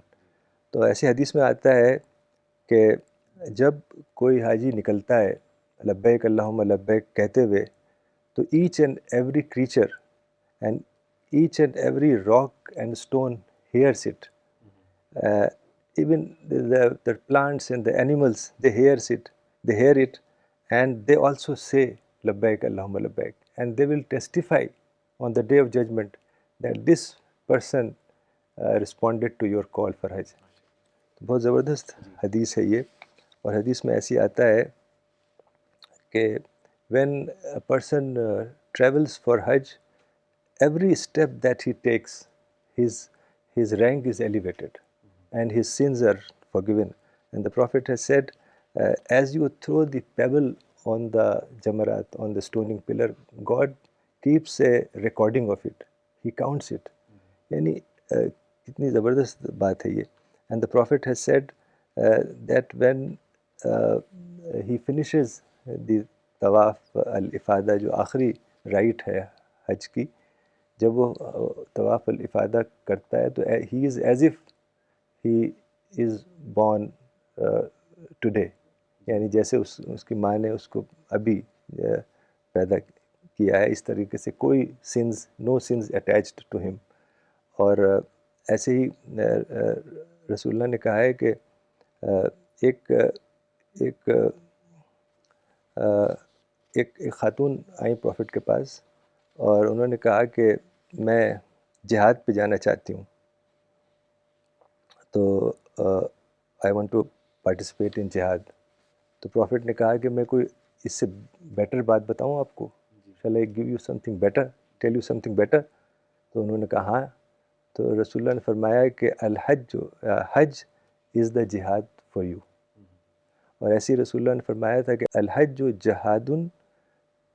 تو ایسے حدیث میں آتا ہے کہ جب کوئی حاجی نکلتا ہے لبیک اللہم لبیک کہتے ہوئے, تو each and every creature and each and every rock and stone hears it. Even the plants and the animals, they hear it, and they also say labbaik Allahumma labbaik, and they will testify on the day of judgment that this person responded to your call for Hajj. بہت زبردست حدیث ہے یہ, اور حدیث میں ایسی آتا ہے کہ when a person travels for Hajj, every step that he takes, his rank is elevated and his sins are forgiven. And the Prophet has said, as you throw the pebble on the jamarat, on the stoning pillar, God keeps a recording of it. He counts it. یعنی کتنی زبردست بات ہے یہ. And the Prophet has said that when he finishes the طواف الافادہ, جو آخری right ہے حج کی, جب وہ طواف الافادہ کرتا ہے تو he is as if he is born today, یعنی جیسے اس کی ماں نے اس کو ابھی پیدا کیا ہے, اس طریقے سے کوئی sons, no sins attached to him. اور ایسے ہی رسول اللہ نے کہا ہے کہ ایک خاتون آئیں پروفٹ کے پاس, اور انہوں نے کہا کہ میں جہاد پہ جانا چاہتی ہوں, تو I want to participate in jihad. تو پروفٹ نے کہا کہ میں کوئی اس سے بیٹر بات بتاؤں آپ کو, shall I give you some thing better, tell you some thing better. تو انہوں نے کہا ہاں. تو رسول اللہ نے فرمایا کہ حج از دا جہاد فار یو. اور ایسے ہی رسول اللہ نے فرمایا تھا کہ الحج جہاد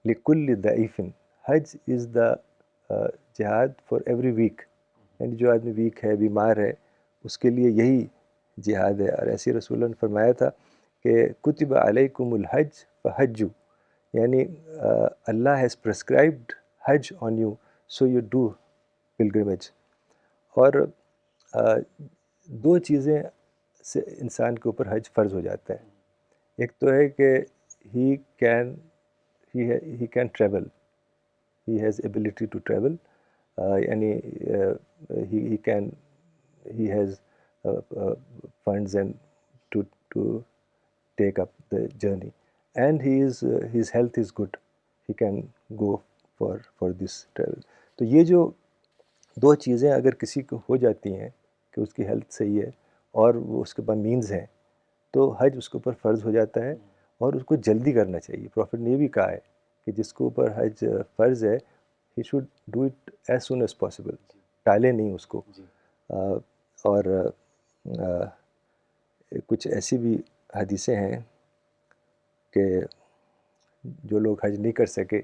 لکل ضعیف, حج از دا جہاد فار ایوری ویک, یعنی جو آدمی ویک ہے, بیمار ہے, اس کے لیے یہی جہاد ہے. اور ایسے ہی رسول اللہ نے فرمایا تھا کہ کتب علیکم الحج فحجوا, یعنی اللہ has prescribed Hajj on you, so you do pilgrimage. اور دو چیزیں سے انسان کے اوپر حج فرض ہو جاتا ہے. ایک تو ہے کہ he can travel, he has ability to travel, یعنی he has funds and to take up the journey, and his health is good, he can go for this travel. تو یہ جو دو چیزیں اگر کسی کو ہو جاتی ہیں کہ اس کی ہیلتھ صحیح ہے اور وہ اس کے پاس مینز ہیں, تو حج اس کے اوپر فرض ہو جاتا ہے, اور اس کو جلدی کرنا چاہیے. پروفٹ نے یہ بھی کہا ہے کہ جس کے اوپر حج فرض ہے, he should do it as soon as possible, ٹالے نہیں اس کو. اور کچھ ایسی بھی حدیثیں ہیں کہ جو لوگ حج نہیں کر سکے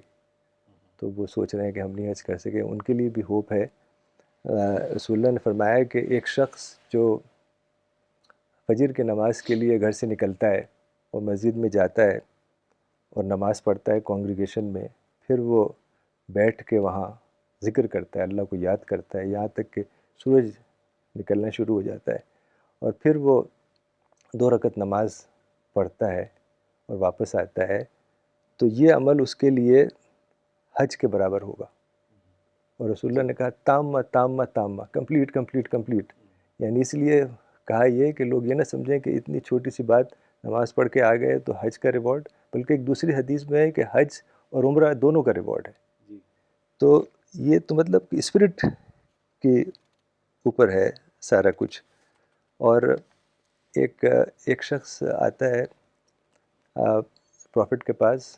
تو وہ سوچ رہے ہیں کہ ہم نہیں حج کر سکے, ان کے لیے بھی ہوپ ہے. رسول اللہ نے فرمایا کہ ایک شخص جو فجر کی نماز کے لیے گھر سے نکلتا ہے اور مسجد میں جاتا ہے اور نماز پڑھتا ہے کانگریگیشن میں, پھر وہ بیٹھ کے وہاں ذکر کرتا ہے, اللہ کو یاد کرتا ہے, یہاں تک کہ سورج نکلنا شروع ہو جاتا ہے, اور پھر وہ 2 رکعت نماز پڑھتا ہے اور واپس آتا ہے, تو یہ عمل اس کے لیے حج کے برابر ہوگا. اور رسول اللہ نے کہا تامہ تامہ تامہ, کمپلیٹ کمپلیٹ کمپلیٹ. یعنی اس لیے کہا یہ کہ لوگ یہ نہ سمجھیں کہ اتنی چھوٹی سی بات نماز پڑھ کے آ گئے تو حج کا ریوارڈ, بلکہ ایک دوسری حدیث میں ہے کہ حج اور عمرہ دونوں کا ریوارڈ ہے. تو یہ تو مطلب کہ اسپرٹ کے اوپر ہے سارا کچھ. اور ایک شخص آتا ہے پروفٹ کے پاس,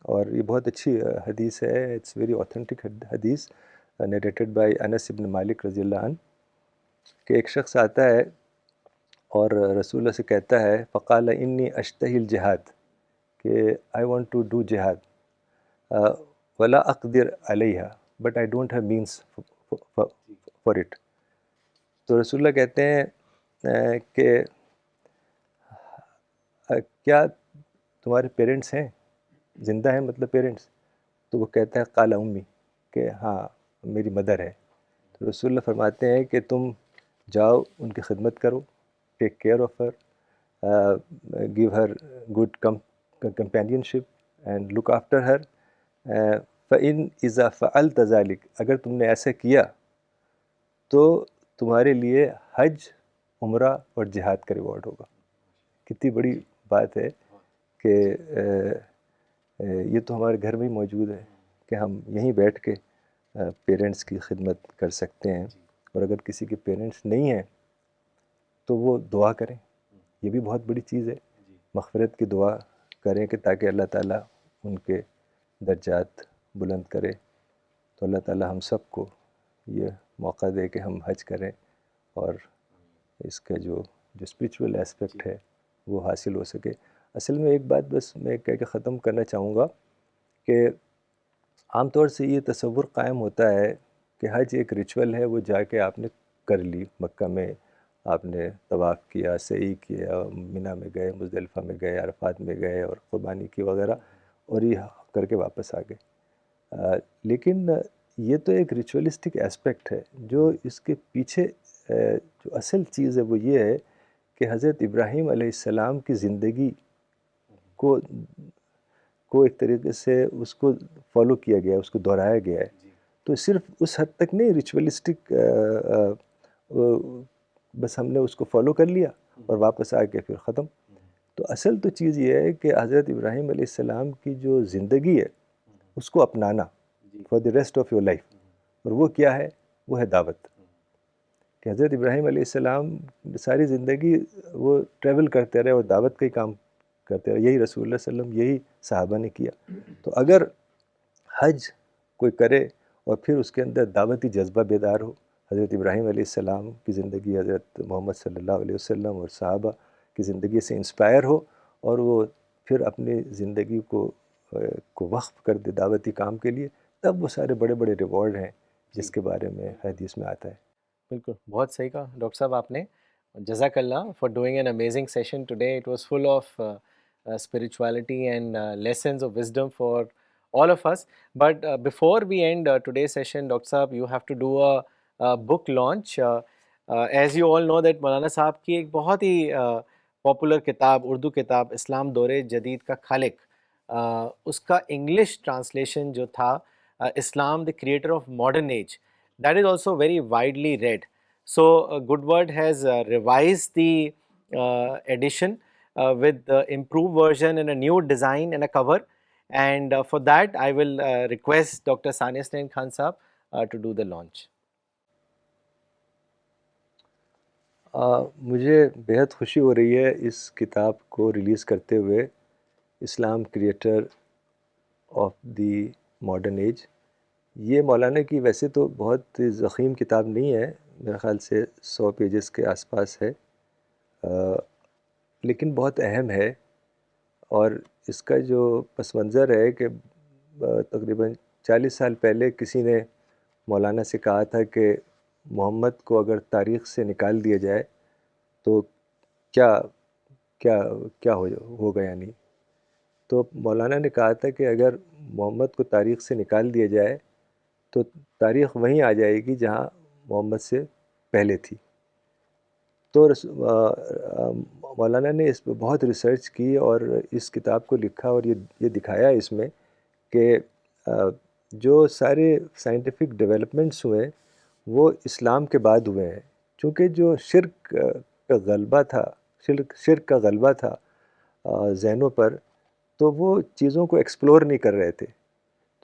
اور یہ بہت اچھی حدیث ہے, اٹس ویری اوتھینٹک حدیث نیریٹڈ بائی انس ابن مالک رضی اللہ عنہ, کہ ایک شخص آتا ہے اور رسول اللہ سے کہتا ہے فقال انی اشتہی الجہاد, کہ آئی وانٹ ٹو ڈو جہاد, ولا اقدر علیہ but I don't have means for it. تو رسول اللہ کہتے ہیں کہ کیا تمہارے پیرنٹس ہیں, زندہ ہیں مطلب پیرنٹس؟ تو وہ کہتا ہے قال امی, کہ ہاں میری مدر ہے. تو رسول اللہ فرماتے ہیں کہ تم جاؤ ان کی خدمت کرو, take care of her, give her good companionship and look after her. فَإِنْ إِذَا فَعَلْتَ ذَلِكَ, اگر تم نے ایسا کیا تو تمہارے لیے حج, عمرہ اور جہاد کا ریوارڈ ہوگا. کتنی بڑی بات ہے کہ یہ تو ہمارے گھر میں ہی موجود ہے کہ ہم یہیں بیٹھ کے پیرنٹس کی خدمت کر سکتے ہیں. اور اگر کسی کے پیرنٹس نہیں ہیں تو وہ دعا کریں, یہ بھی بہت بڑی چیز ہے. مغفرت کی دعا کریں کہ تاکہ اللہ تعالیٰ ان کے درجات بلند کرے. تو اللہ تعالیٰ ہم سب کو یہ موقع دے کہ ہم حج کریں اور اس کا جو اسپریچول ایسپیکٹ ہے وہ حاصل ہو سکے. اصل میں ایک بات بس میں کہہ کے ختم کرنا چاہوں گا کہ عام طور سے یہ تصور قائم ہوتا ہے کہ حج ایک ریچول ہے, وہ جا کے آپ نے کر لی, مکہ میں آپ نے طواف کیا, سعی کیا, منی میں گئے, مزدلفہ میں گئے, عرفات میں گئے اور قربانی کی وغیرہ, اور یہ کر کے واپس آ گئے. لیکن یہ تو ایک ریچولسٹک ایسپیکٹ ہے. جو اس کے پیچھے جو اصل چیز ہے وہ یہ ہے کہ حضرت ابراہیم علیہ السلام کی زندگی کو ایک طریقے سے اس کو فالو کیا گیا ہے, اس کو دہرایا گیا ہے. تو صرف اس حد تک نہیں ریچولسٹک, بس ہم نے اس کو فالو کر لیا اور واپس آ کے پھر ختم. تو اصل تو چیز یہ ہے کہ حضرت ابراہیم علیہ السلام کی جو زندگی ہے اس کو اپنانا for the rest of your life. اور وہ کیا ہے؟ وہ ہے دعوت. کہ حضرت ابراہیم علیہ السلام ساری زندگی وہ ٹریول کرتے رہے اور دعوت کا ہی کام کرتے رہے. یہی رسول اللہ صلی اللہ علیہ وسلم, یہی صحابہ نے کیا. تو اگر حج کوئی کرے اور پھر اس کے اندر دعوتی جذبہ بیدار ہو, حضرت ابراہیم علیہ السلام کی زندگی حضرت محمد صلی اللہ علیہ وسلم اور صحابہ کی زندگی سے انسپائر ہو, اور وہ پھر اپنی زندگی کو وقف کر دے دعوتی کام کے لیے, تب وہ سارے بڑے بڑے ریوارڈ ہیں جس کے بارے میں حدیث میں آتا ہے. بالکل, بہت صحیح کہا ڈاکٹر صاحب آپ نے. جزاک اللہ for doing an amazing session today. It was full of spirituality and lessons of wisdom for all of us. But before we end today's session, Dr. Saab, you have to do a book launch. As you all know that مولانا صاحب کی ایک بہت ہی popular کتاب, اردو کتاب, اسلام دور جدید کا خالق, اس کا انگلش ٹرانسلیشن جو تھا, اسلام the creator of modern age, that is also very widely read. So Good Word has revised the edition with the improved version and a new design and a cover. And for that, I will request Dr. Sania Snain Khan Sahab to do the launch. مجھے بہت خوشی ہو رہی ہے اس کتاب کو release کرتے ہوئے, اسلام creator of the modern age. یہ مولانا کی ویسے تو بہت ضخیم کتاب نہیں ہے, میرے خیال سے 100 پیجز کے آس پاس ہے, لیکن بہت اہم ہے. اور اس کا جو پس منظر ہے کہ تقریباً 40 سال پہلے کسی نے مولانا سے کہا تھا کہ محمد کو اگر تاریخ سے نکال دیا جائے تو کیا کیا کیا ہوگا یعنی. تو مولانا نے کہا تھا کہ اگر محمد کو تاریخ سے نکال دیا جائے تو تاریخ وہیں آ جائے گی جہاں محمد سے پہلے تھی. تو مولانا نے اس پہ بہت ریسرچ کی اور اس کتاب کو لکھا, اور یہ دکھایا اس میں کہ جو سارے سائنٹیفک ڈیولپمنٹس ہوئے وہ اسلام کے بعد ہوئے ہیں. چونکہ جو شرک کا غلبہ تھا, شرک کا غلبہ تھا ذہنوں پر, تو وہ چیزوں کو ایکسپلور نہیں کر رہے تھے.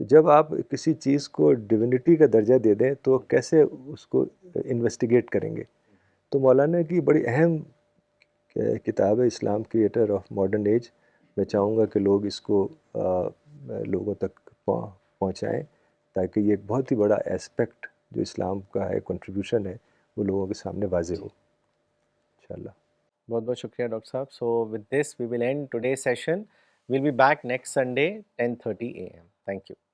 تو جب آپ کسی چیز کو ڈیونٹی کا درجہ دے دیں تو کیسے اس کو انویسٹیگیٹ کریں گے؟ تو مولانا کی بڑی اہم کتاب ہے اسلام کریٹر آف ماڈرن ایج. میں چاہوں گا کہ لوگ اس کو لوگوں تک پہنچائیں تاکہ یہ ایک بہت ہی بڑا اسپیکٹ جو اسلام کا ہے کنٹریبیوشن ہے وہ لوگوں کے سامنے واضح ہو انشاءاللہ. بہت بہت شکریہ ڈاکٹر صاحب. So with this we will end today session. We'll be back next Sunday 10:30 AM. Thank you.